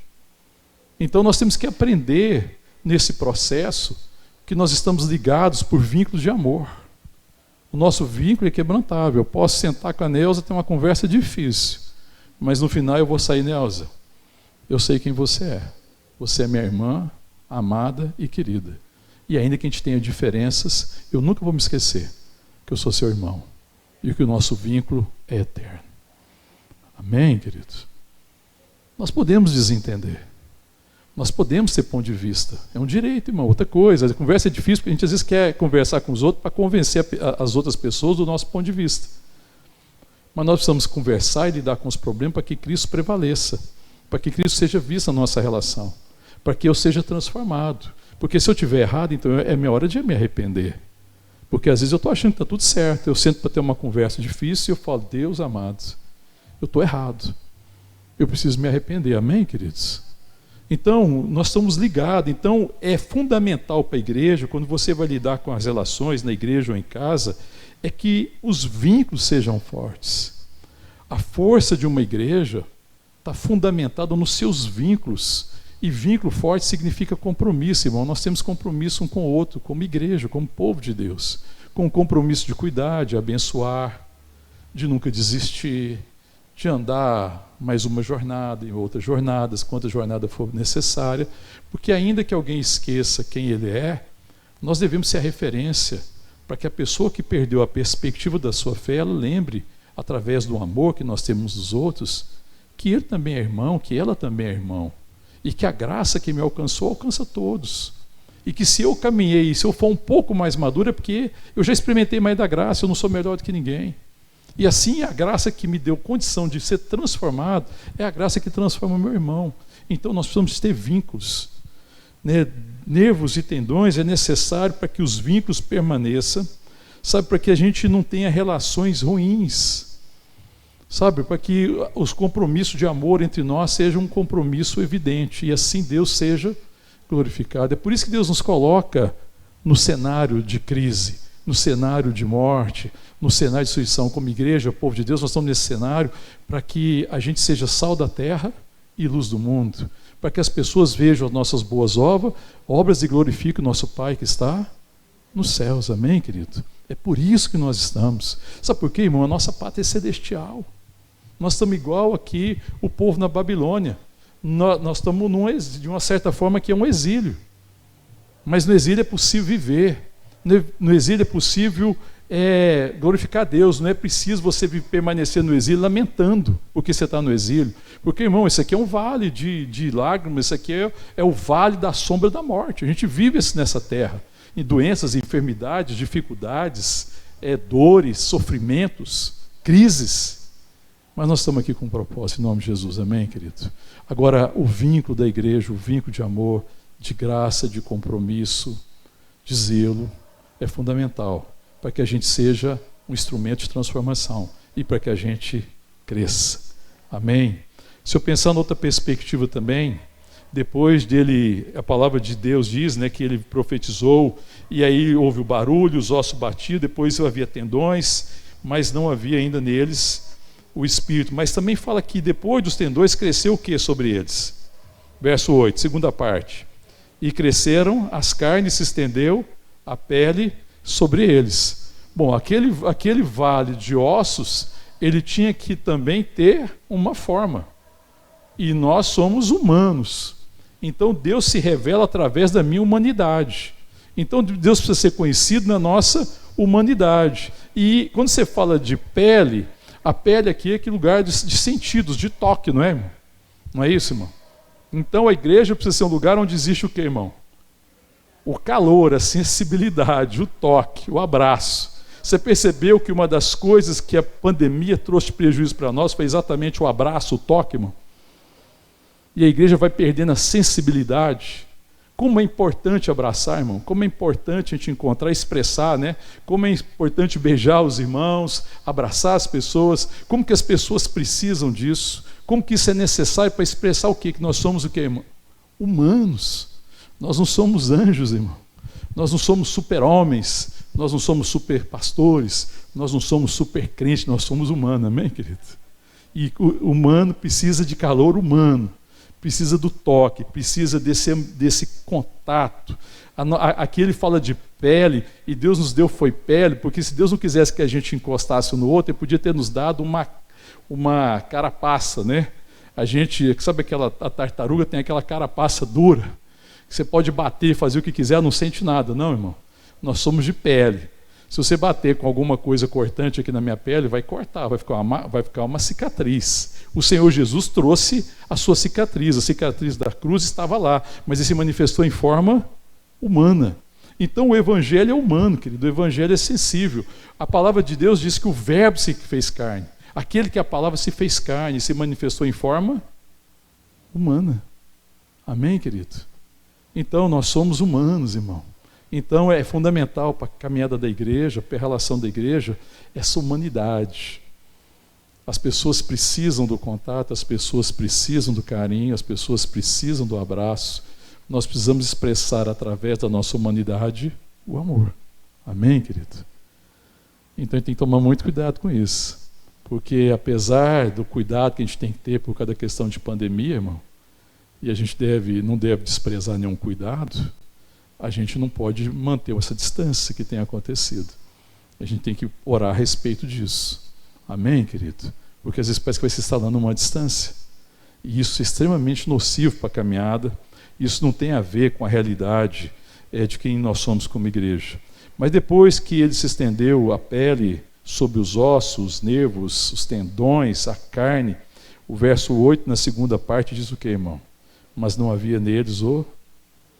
Então nós temos que aprender nesse processo que nós estamos ligados por vínculos de amor. O nosso vínculo é quebrantável. Eu posso sentar com a Neuza e ter uma conversa difícil, mas no final eu vou sair: Neuza, eu sei quem você é. Você é minha irmã, amada e querida. E ainda que a gente tenha diferenças, eu nunca vou me esquecer que eu sou seu irmão e que o nosso vínculo é eterno. Amém, queridos? Nós podemos desentender. Nós podemos ter ponto de vista. É um direito, irmão. Outra coisa, a conversa é difícil porque a gente às vezes quer conversar com os outros para convencer as outras pessoas do nosso ponto de vista. Mas nós precisamos conversar e lidar com os problemas para que Cristo prevaleça, para que Cristo seja visto na nossa relação, para que eu seja transformado. Porque se eu estiver errado, então é minha hora de me arrepender. Porque às vezes eu estou achando que está tudo certo, eu sento para ter uma conversa difícil e eu falo: Deus amado, eu estou errado. Eu preciso me arrepender. Amém, queridos? Então, nós estamos ligados. Então, é fundamental para a igreja, quando você vai lidar com as relações na igreja ou em casa, é que os vínculos sejam fortes. A força de uma igreja está fundamentada nos seus vínculos. E vínculo forte significa compromisso, irmão. Nós temos compromisso um com o outro, como igreja, como povo de Deus. Com o compromisso de cuidar, de abençoar, de nunca desistir, de andar mais uma jornada e outras jornadas, quantas jornadas for necessária, porque ainda que alguém esqueça quem ele é, nós devemos ser a referência para que a pessoa que perdeu a perspectiva da sua fé, ela lembre, através do amor que nós temos dos outros, que ele também é irmão, que ela também é irmão, e que a graça que me alcançou, alcança todos. E que se eu caminhei, se eu for um pouco mais maduro, é porque eu já experimentei mais da graça, eu não sou melhor do que ninguém. E assim, a graça que me deu condição de ser transformado, é a graça que transforma o meu irmão. Então nós precisamos ter vínculos, né? Nervos e tendões é necessário para que os vínculos permaneçam, sabe, para que a gente não tenha relações ruins, sabe, para que os compromissos de amor entre nós sejam um compromisso evidente, e assim Deus seja glorificado. É por isso que Deus nos coloca no cenário de crise, no cenário de morte, no cenário de destruição. Como igreja, povo de Deus, nós estamos nesse cenário para que a gente seja sal da terra e luz do mundo, para que as pessoas vejam as nossas boas obras e glorifiquem o nosso Pai que está nos céus. Amém, querido? É por isso que nós estamos. Sabe por quê, irmão? A nossa pátria é celestial. Nós estamos igual aqui o povo na Babilônia. Nós estamos de uma certa forma que é um exílio. Mas no exílio é possível viver. No exílio é possível glorificar a Deus. Não é preciso você permanecer no exílio lamentando porque você está no exílio. Porque, irmão, isso aqui é um vale de lágrimas, isso aqui é o vale da sombra da morte. A gente vive nessa terra, em doenças, enfermidades, dificuldades, dores, sofrimentos, crises. Mas nós estamos aqui com um propósito, em nome de Jesus, amém, querido? Agora, o vínculo da igreja, o vínculo de amor, de graça, de compromisso, de zelo, é fundamental para que a gente seja um instrumento de transformação e para que a gente cresça. Amém? Se eu pensar em outra perspectiva também, depois dele, a palavra de Deus diz, né, que ele profetizou, e aí houve o barulho, os ossos batiam, depois havia tendões, mas não havia ainda neles o Espírito. Mas também fala que depois dos tendões cresceu o que sobre eles? Verso 8, segunda parte. E cresceram as carnes, se estendeu a pele sobre eles. Bom, aquele vale de ossos, ele tinha que também ter uma forma. E nós somos humanos. Então Deus se revela através da minha humanidade. Então Deus precisa ser conhecido na nossa humanidade. E quando você fala de pele, a pele aqui é aquele lugar de sentidos, de toque, não é, irmão? Não é isso, irmão? Então a igreja precisa ser um lugar onde existe o quê, irmão? O calor, a sensibilidade, o toque, o abraço. Você percebeu que uma das coisas que a pandemia trouxe prejuízo para nós foi exatamente o abraço, o toque, irmão? E a igreja vai perdendo a sensibilidade. Como é importante abraçar, irmão. Como é importante a gente encontrar, expressar, né? Como é importante beijar os irmãos, abraçar as pessoas. Como que as pessoas precisam disso. Como que isso é necessário para expressar o quê? Que nós somos o quê, irmão? Humanos. Nós não somos anjos, irmão. Nós não somos super-homens. Nós não somos super-pastores. Nós não somos super-crentes. Nós somos humanos, amém, querido? E o humano precisa de calor humano. Precisa do toque, precisa desse contato. Aqui ele fala de pele, e Deus nos deu foi pele, porque se Deus não quisesse que a gente encostasse um no outro, ele podia ter nos dado uma carapaça, né? A gente, sabe a tartaruga tem aquela carapaça dura, que você pode bater, fazer o que quiser, não sente nada, não, irmão? Nós somos de pele. Se você bater com alguma coisa cortante aqui na minha pele, vai cortar, vai ficar uma cicatriz. O Senhor Jesus trouxe a sua cicatriz. A cicatriz da cruz estava lá, mas ele se manifestou em forma humana. Então o Evangelho é humano, querido. O Evangelho é sensível. A palavra de Deus diz que o Verbo se fez carne. Aquele que a palavra se fez carne, se manifestou em forma humana. Amém, querido? Então nós somos humanos, irmão. Então é fundamental para a caminhada da igreja, para a relação da igreja, essa humanidade. As pessoas precisam do contato, as pessoas precisam do carinho, as pessoas precisam do abraço. Nós precisamos expressar através da nossa humanidade o amor. Amém, querido? Então a gente tem que tomar muito cuidado com isso. Porque apesar do cuidado que a gente tem que ter por causa da questão de pandemia, irmão, e a gente não deve desprezar nenhum cuidado, a gente não pode manter essa distância que tem acontecido. A gente tem que orar a respeito disso. Amém, querido? porque às vezes parece que vai se instalando uma distância. E isso é extremamente nocivo para a caminhada. Isso não tem a ver com a realidade de quem nós somos como igreja. Mas depois que ele se estendeu a pele sobre os ossos, os nervos, os tendões, a carne, o verso 8, na segunda parte, diz o que, irmão? Mas não havia neles o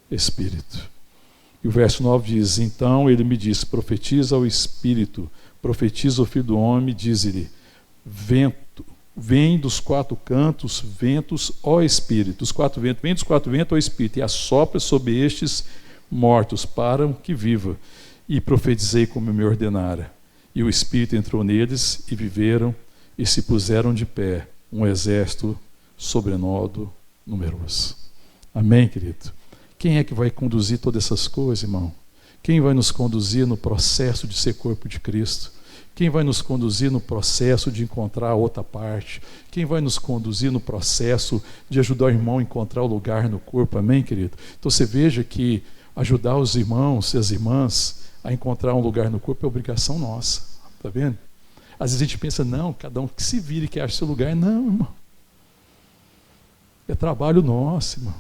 Espírito. E o verso 9 diz, então ele me disse, profetiza ao Espírito, profetiza ao Filho do Homem, diz-lhe, vento, vem dos quatro cantos, ventos, ó Espírito. Os quatro ventos, vem dos quatro ventos, ó Espírito, e assopra sobre estes mortos, para que viva. E profetizei como me ordenara. E o Espírito entrou neles, e viveram, e se puseram de pé, um exército sobremodo numeroso. Amém, querido? Quem é que vai conduzir todas essas coisas, irmão? Quem vai nos conduzir no processo de ser corpo de Cristo? Quem vai nos conduzir no processo de encontrar a outra parte? Quem vai nos conduzir no processo de ajudar o irmão a encontrar o lugar no corpo? Amém, querido? Então você veja que ajudar os irmãos e as irmãs a encontrar um lugar no corpo é obrigação nossa. Está vendo? Às vezes a gente pensa, não, cada um que se vire, que ache seu lugar. Não, irmão. É trabalho nosso, irmão.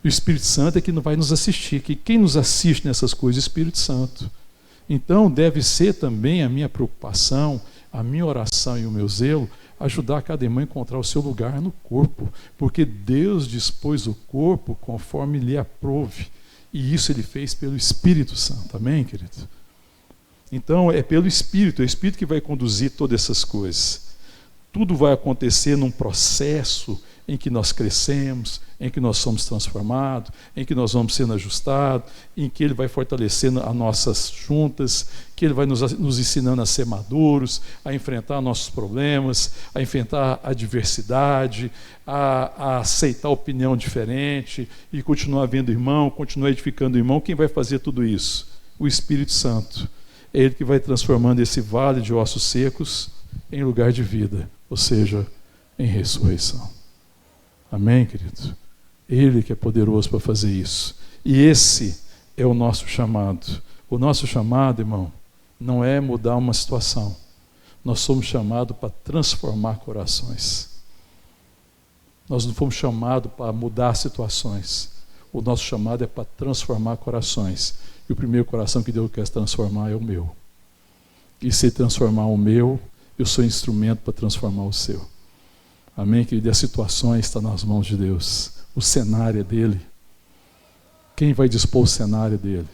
E o Espírito Santo é que não vai nos assistir. Que quem nos assiste nessas coisas é o Espírito Santo. Então deve ser também a minha preocupação, a minha oração e o meu zelo, ajudar cada irmão a encontrar o seu lugar no corpo. Porque Deus dispôs o corpo conforme lhe aprouve. E isso ele fez pelo Espírito Santo. Amém, querido? Então é pelo Espírito, é o Espírito que vai conduzir todas essas coisas. Tudo vai acontecer num processo em que nós crescemos, em que nós somos transformados, em que nós vamos sendo ajustados, em que Ele vai fortalecendo as nossas juntas, que Ele vai nos ensinando a ser maduros, a enfrentar nossos problemas, a enfrentar a adversidade, a aceitar opinião diferente e continuar vendo irmão, continuar edificando o irmão. Quem vai fazer tudo isso? O Espírito Santo. É Ele que vai transformando esse vale de ossos secos em lugar de vida, ou seja, em ressurreição. Amém, querido? Ele que é poderoso para fazer isso. E esse é o nosso chamado. O nosso chamado, irmão, não é mudar uma situação. Nós somos chamados para transformar corações. Nós não fomos chamados para mudar situações. O nosso chamado é para transformar corações. E o primeiro coração que Deus quer transformar é o meu. E se transformar o meu, eu sou instrumento para transformar o seu. Amém, querido? E as situações estão nas mãos de Deus. O cenário é dele. Quem vai dispor o cenário dele?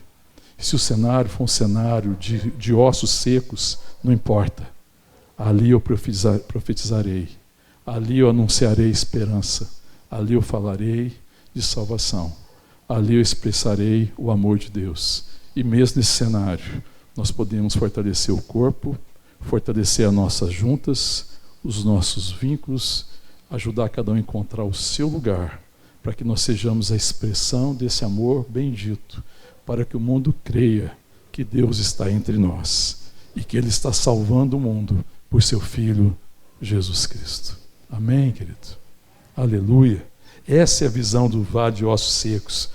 Se o cenário for um cenário de ossos secos, não importa. Ali eu profetizarei. Ali eu anunciarei esperança. Ali eu falarei de salvação. Ali eu expressarei o amor de Deus. E mesmo nesse cenário, nós podemos fortalecer o corpo, fortalecer as nossas juntas, os nossos vínculos, ajudar cada um a encontrar o seu lugar, para que nós sejamos a expressão desse amor bendito, para que o mundo creia que Deus está entre nós e que Ele está salvando o mundo por seu Filho Jesus Cristo. Amém, querido? Aleluia. Essa é a visão do vale de ossos secos.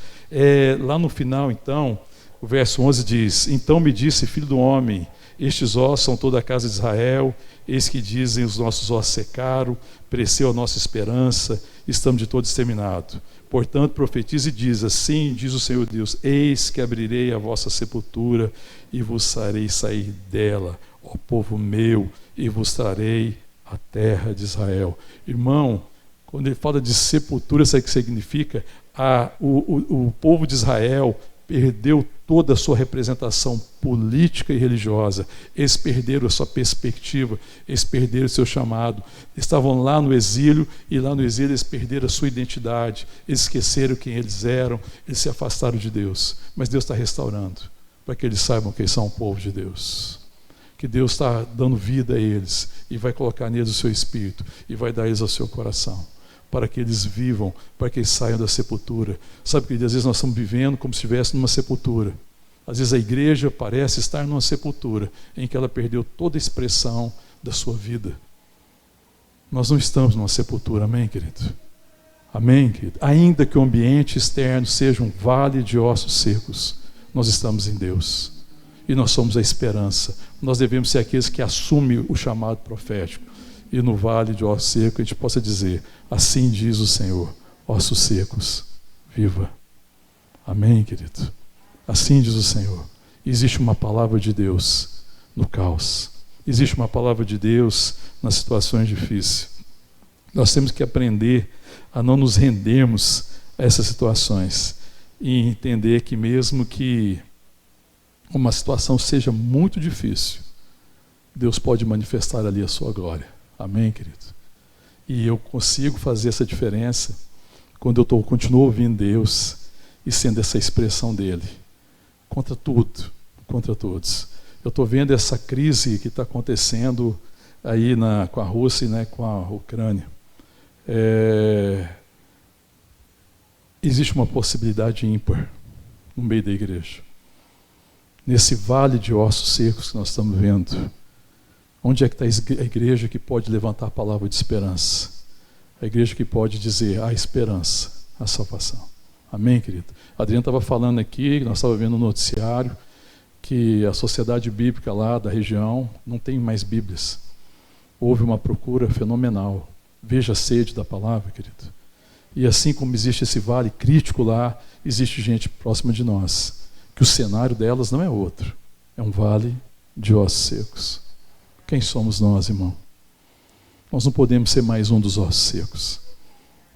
Lá no final, então, o verso 11 diz, então me disse, filho do homem, estes ossos são toda a casa de Israel, eis que dizem os nossos ossos secaram, pereceu a nossa esperança, estamos de todo exterminados. Portanto, profetiza e diz, assim diz o Senhor Deus, eis que abrirei a vossa sepultura e vos farei sair dela, ó povo meu, e vos trarei a terra de Israel. Irmão, quando ele fala de sepultura, sabe o que significa? O povo de Israel perdeu toda a sua representação política e religiosa. Eles perderam a sua perspectiva, eles perderam o seu chamado. Estavam lá no exílio, e lá no exílio eles perderam a sua identidade. Eles esqueceram quem eles eram, eles se afastaram de Deus. Mas Deus está restaurando, para que eles saibam que eles são o povo de Deus. Que Deus está dando vida a eles, e vai colocar neles o seu espírito, e vai dar eles ao seu coração, para que eles vivam, para que eles saiam da sepultura. Sabe que às vezes nós estamos vivendo como se estivesse numa sepultura. Às vezes a igreja parece estar numa sepultura, em que ela perdeu toda a expressão da sua vida. Nós não estamos numa sepultura, amém, querido? Amém, querido? Ainda que o ambiente externo seja um vale de ossos secos, nós estamos em Deus. E nós somos a esperança. Nós devemos ser aqueles que assumem o chamado profético. e no vale de ossos secos a gente possa dizer: assim diz o Senhor, ossos secos, viva. Amém, querido? Assim diz o Senhor. Existe uma palavra de Deus no caos. Existe uma palavra de Deus nas situações difíceis. Nós temos que aprender a não nos rendermos a essas situações e entender que mesmo que uma situação seja muito difícil, Deus pode manifestar ali a sua glória. Amém, querido? E eu consigo fazer essa diferença quando eu continuo ouvindo Deus e sendo essa expressão dele contra tudo, contra todos. Eu estou vendo essa crise que está acontecendo aí com a Rússia e com a Ucrânia. Existe uma possibilidade ímpar no meio da igreja. Nesse vale de ossos secos que nós estamos vendo, onde é que está a igreja que pode levantar a palavra de esperança? A igreja que pode dizer: há esperança, há salvação. Amém, querido? A Adriana estava falando aqui, nós estávamos vendo no noticiário, que a sociedade bíblica lá da região não tem mais Bíblias. Houve uma procura fenomenal. Veja a sede da palavra, querido. E assim como existe esse vale crítico lá, existe gente próxima de nós, que o cenário delas não é outro. É um vale de ossos secos. Quem somos nós, irmão? Nós não podemos ser mais um dos ossos secos.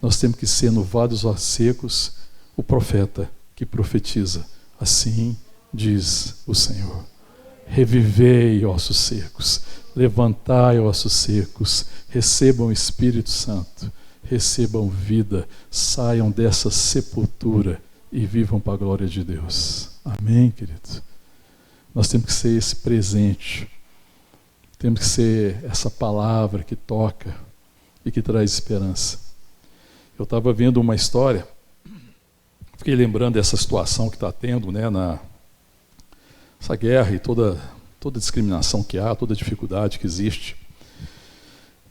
Nós temos que ser no vale dos ossos secos o profeta que profetiza: assim diz o Senhor. Revivei, ossos secos. Levantai, ossos secos. Recebam o Espírito Santo. Recebam vida. Saiam dessa sepultura e vivam para a glória de Deus. Amém, querido? Nós temos que ser esse presente. Temos que ser essa palavra que toca e que traz esperança. Eu estava vendo uma história, fiquei lembrando dessa situação que está tendo, essa guerra e toda discriminação que há, toda dificuldade que existe.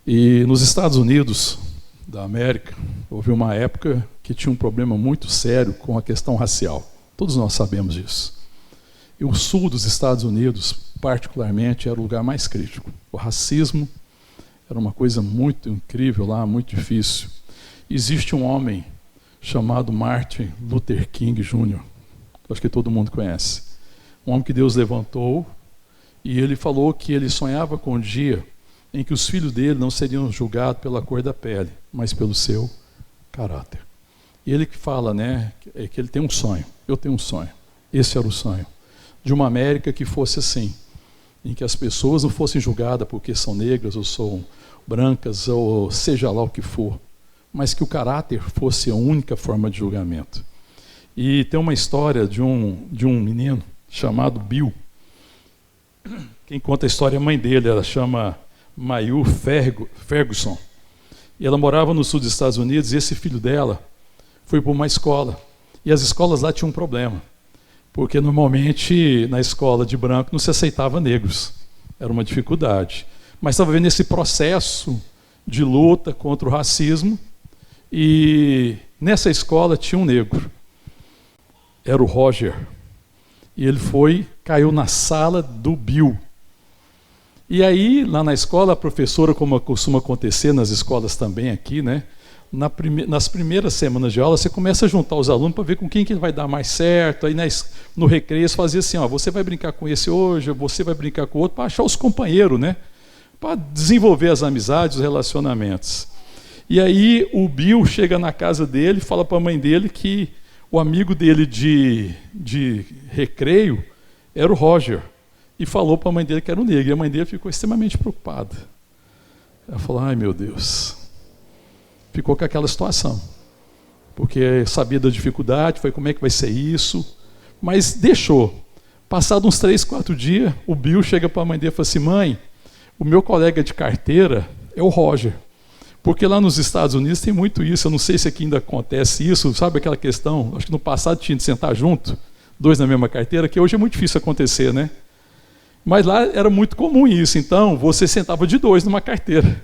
E nos Estados Unidos da América, houve uma época que tinha um problema muito sério com a questão racial. Todos nós sabemos disso. E o sul dos Estados Unidos, particularmente, era o lugar mais crítico. O racismo era uma coisa muito incrível lá, muito difícil. Existe um homem chamado Martin Luther King Jr., acho que todo mundo conhece. Um homem que Deus levantou, e ele falou que ele sonhava com o dia em que os filhos dele não seriam julgados pela cor da pele, mas pelo seu caráter. E ele que fala, que ele tem um sonho. Eu tenho um sonho. Esse era o sonho. De uma América que fosse assim, em que as pessoas não fossem julgadas porque são negras ou são brancas, ou seja lá o que for, mas que o caráter fosse a única forma de julgamento. E tem uma história de um menino chamado Bill. Quem conta a história é a mãe dele, ela chama Mayu Ferguson. E ela morava no sul dos Estados Unidos, e esse filho dela foi para uma escola. E as escolas lá tinham um problema, porque normalmente na escola de branco não se aceitava negros. Era uma dificuldade. Mas estava vendo esse processo de luta contra o racismo, e nessa escola tinha um negro. Era o Roger. E ele caiu na sala do Bill. E aí, lá na escola, a professora, como costuma acontecer nas escolas também aqui, nas primeiras semanas de aula, você começa a juntar os alunos para ver com quem que vai dar mais certo. Aí no recreio, você fazia assim: você vai brincar com esse hoje, você vai brincar com o outro, para achar os companheiros, para desenvolver as amizades, os relacionamentos. E aí o Bill chega na casa dele e fala para a mãe dele que o amigo dele de recreio era o Roger. E falou para a mãe dele que era um negro. E a mãe dele ficou extremamente preocupada. Ela falou: ai meu Deus. Ficou com aquela situação. Porque sabia da dificuldade, foi como é que vai ser isso. Mas deixou. Passado uns 3, 4 dias, o Bill chega para a mãe dele e fala assim: mãe, o meu colega de carteira é o Roger. Porque lá nos Estados Unidos tem muito isso. Eu não sei se aqui ainda acontece isso. Sabe aquela questão? Acho que no passado tinha de sentar junto, 2 na mesma carteira, que hoje é muito difícil acontecer, Mas lá era muito comum isso. Então, você sentava de 2 numa carteira.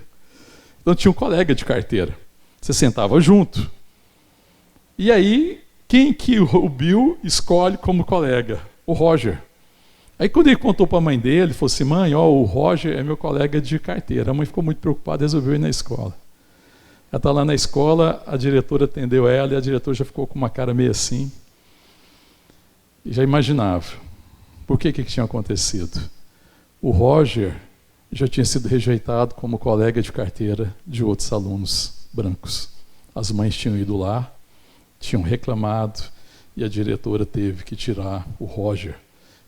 Então, tinha um colega de carteira. Você sentava junto. E aí, quem que o Bill escolhe como colega? O Roger. Aí quando ele contou para a mãe dele, ele falou assim: mãe, ó, o Roger é meu colega de carteira. A mãe ficou muito preocupada e resolveu ir na escola. Ela está lá na escola, a diretora atendeu ela e a diretora já ficou com uma cara meio assim. E já imaginava. Por que tinha acontecido? O Roger já tinha sido rejeitado como colega de carteira de outros alunos brancos. As mães tinham ido lá, tinham reclamado e a diretora teve que tirar o Roger.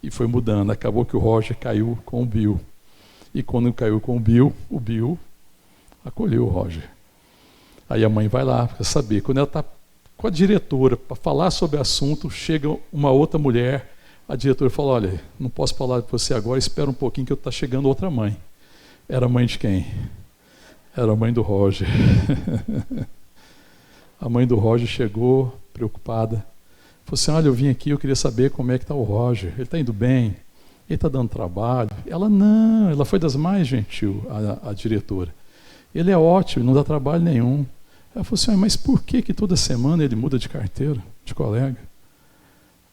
E foi mudando. Acabou que o Roger caiu com o Bill. E quando caiu com o Bill acolheu o Roger. Aí a mãe vai lá para saber. Quando ela está com a diretora para falar sobre o assunto, chega uma outra mulher. A diretora fala: olha, não posso falar de você agora, espera um pouquinho que está chegando outra mãe. Era a mãe de quem? Era a mãe do Roger. A mãe do Roger chegou, preocupada. Falou assim: olha, eu vim aqui, eu queria saber como é que está o Roger. Ele está indo bem? Ele está dando trabalho? Ela não, ela foi das mais gentil, a diretora. Ele é ótimo, não dá trabalho nenhum. Ela falou assim: mas por que toda semana ele muda de carteira, de colega?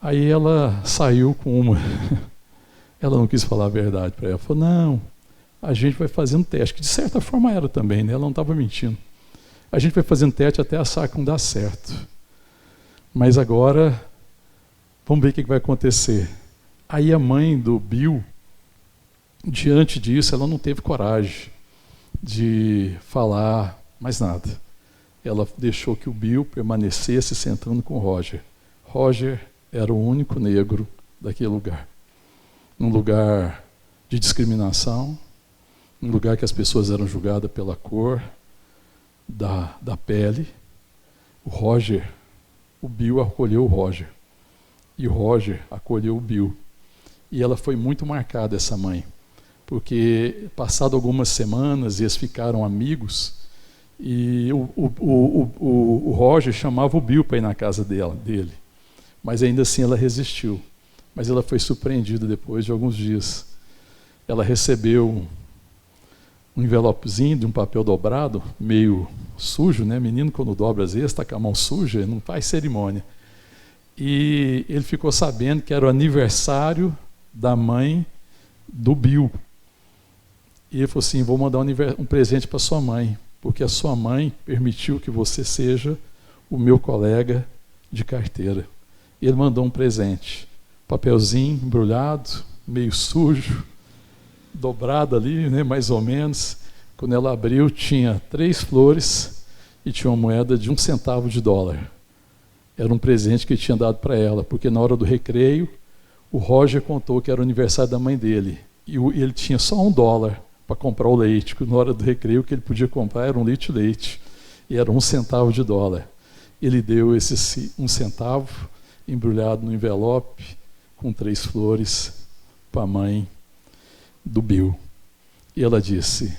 Aí ela saiu com uma. Ela não quis falar a verdade para ela. Falou: não, a gente vai fazendo teste, que de certa forma era também, né? Ela não estava mentindo. A gente vai fazendo teste até achar que não dá certo. Mas agora, vamos ver o que vai acontecer. Aí a mãe do Bill, diante disso, ela não teve coragem de falar mais nada. Ela deixou que o Bill permanecesse sentando com o Roger. Roger era o único negro daquele lugar. Num lugar de discriminação, num lugar que as pessoas eram julgadas pela cor da pele. O Bill acolheu o Roger. E o Roger acolheu o Bill. E ela foi muito marcada, essa mãe. Porque, passado algumas semanas, eles ficaram amigos. E o Roger chamava o Bill para ir na casa dele. Mas ainda assim ela resistiu. Mas ela foi surpreendida depois de alguns dias. Ela recebeu um envelopezinho de um papel dobrado, meio sujo, né? Menino, quando dobra às vezes, está com a mão suja, não faz cerimônia. E ele ficou sabendo que era o aniversário da mãe do Bill. E ele falou assim: vou mandar um presente para sua mãe, porque a sua mãe permitiu que você seja o meu colega de carteira. E ele mandou um presente, papelzinho embrulhado, meio sujo, dobrado ali, né, mais ou menos. Quando ela abriu, tinha 3 flores e tinha uma moeda de $1. Era um presente que ele tinha dado para ela, porque na hora do recreio, o Roger contou que era o aniversário da mãe dele. E ele tinha só $1 para comprar o leite, que na hora do recreio o que ele podia comprar era um litro de leite. E era $1. Ele deu esse $1 embrulhado no envelope, com 3 flores, para a mãe do Bill. E ela disse: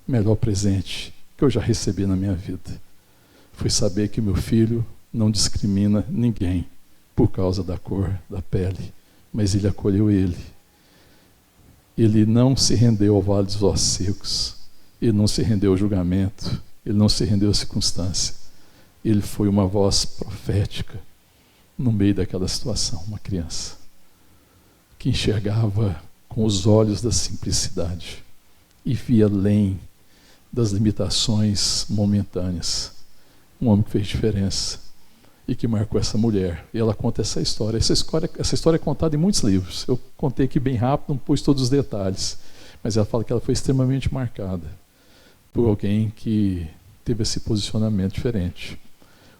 melhor presente que eu já recebi na minha vida foi saber que meu filho não discrimina ninguém por causa da cor da pele, mas ele acolheu ele. Ele não se rendeu ao vale dos ossos secos, ele não se rendeu ao julgamento, ele não se rendeu à circunstância. Ele foi uma voz profética no meio daquela situação, uma criança que enxergava com os olhos da simplicidade e via além das limitações momentâneas. Um homem que fez diferença e que marcou essa mulher. E ela conta essa história. Essa história é contada em muitos livros. Eu contei aqui bem rápido, não pus todos os detalhes, mas ela fala que ela foi extremamente marcada por alguém que teve esse posicionamento diferente,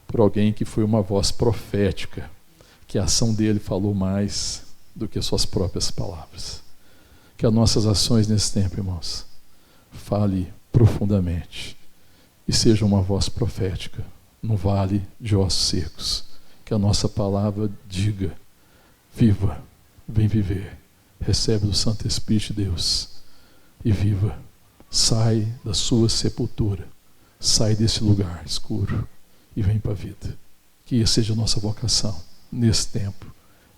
por alguém que foi uma voz profética, que a ação dele falou mais do que suas próprias palavras. Que as nossas ações nesse tempo, irmãos, fale profundamente e seja uma voz profética no vale de ossos secos. Que a nossa palavra diga: viva, vem viver, recebe do Santo Espírito de Deus e viva. Sai da sua sepultura, sai desse lugar escuro e vem para a vida. Que essa seja a nossa vocação nesse tempo,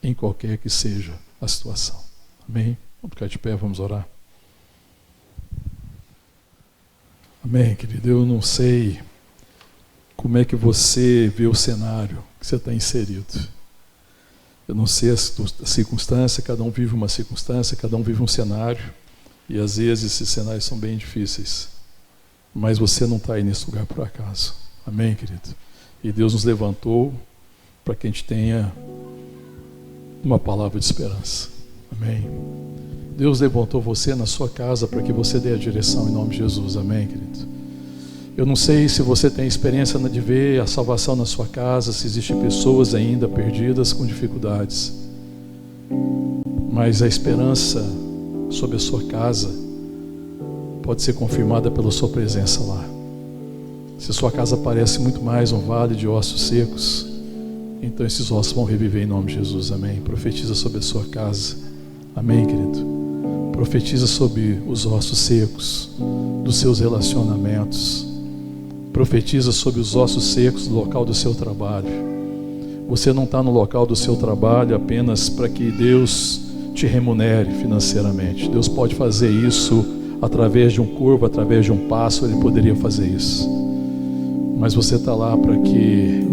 em qualquer que seja a situação. Amém? Vamos ficar de pé, vamos orar. Amém, querido. Eu não sei como é que você vê o cenário que você está inserido, Eu não sei a circunstância, cada um vive uma circunstância, cada um vive um cenário, e às vezes esses cenários são bem difíceis, mas você não está aí nesse lugar por acaso. Amém, querido? E Deus nos levantou para que a gente tenha uma palavra de esperança. Amém? Deus levantou você na sua casa para que você dê a direção em nome de Jesus. Amém, querido? Eu não sei se você tem experiência de ver a salvação na sua casa, se existem pessoas ainda perdidas com dificuldades, mas a esperança sobre a sua casa pode ser confirmada pela sua presença lá. Se a sua casa parece muito mais um vale de ossos secos, então esses ossos vão reviver em nome de Jesus. Amém? Profetiza sobre a sua casa. Amém, querido? Profetiza sobre os ossos secos dos seus relacionamentos. Profetiza sobre os ossos secos do local do seu trabalho. Você não está no local do seu trabalho apenas para que Deus te remunere financeiramente. Deus pode fazer isso através de um corvo, através de um pássaro, Ele poderia fazer isso. Mas você está lá para que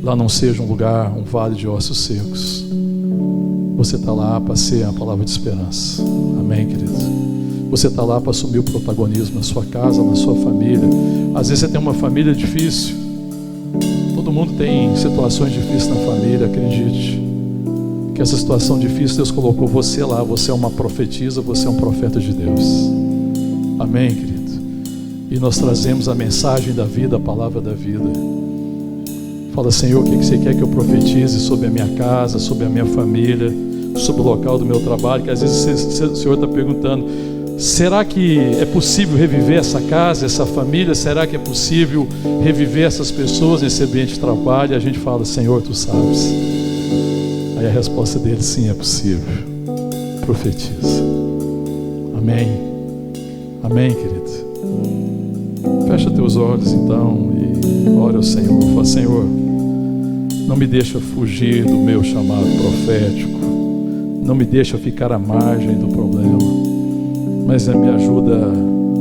lá não seja um lugar, um vale de ossos secos. Você está lá para ser a palavra de esperança. Amém, querido? Você está lá para assumir o protagonismo na sua casa, na sua família. Às vezes você tem uma família difícil. Todo mundo tem situações difíceis na família, acredite. Que essa situação difícil, Deus colocou você lá. Você é uma profetisa, você é um profeta de Deus. Amém, querido? E nós trazemos a mensagem da vida, a palavra da vida. Fala, Senhor, o que você quer que eu profetize sobre a minha casa, sobre a minha família, sobre o local do meu trabalho? Que às vezes o Senhor está perguntando: será que é possível reviver essa casa, essa família? Será que é possível reviver essas pessoas nesse ambiente de trabalho? E a gente fala: Senhor, Tu sabes. Aí a resposta dele: sim, é possível. Profetiza. Amém. Amém, querido? Fecha teus olhos então e ora ao Senhor. Fala: Senhor, não me deixa fugir do meu chamado profético. Não me deixa ficar à margem do problema, mas me ajuda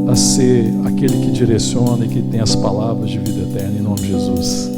a ser aquele que direciona e que tem as palavras de vida eterna, em nome de Jesus.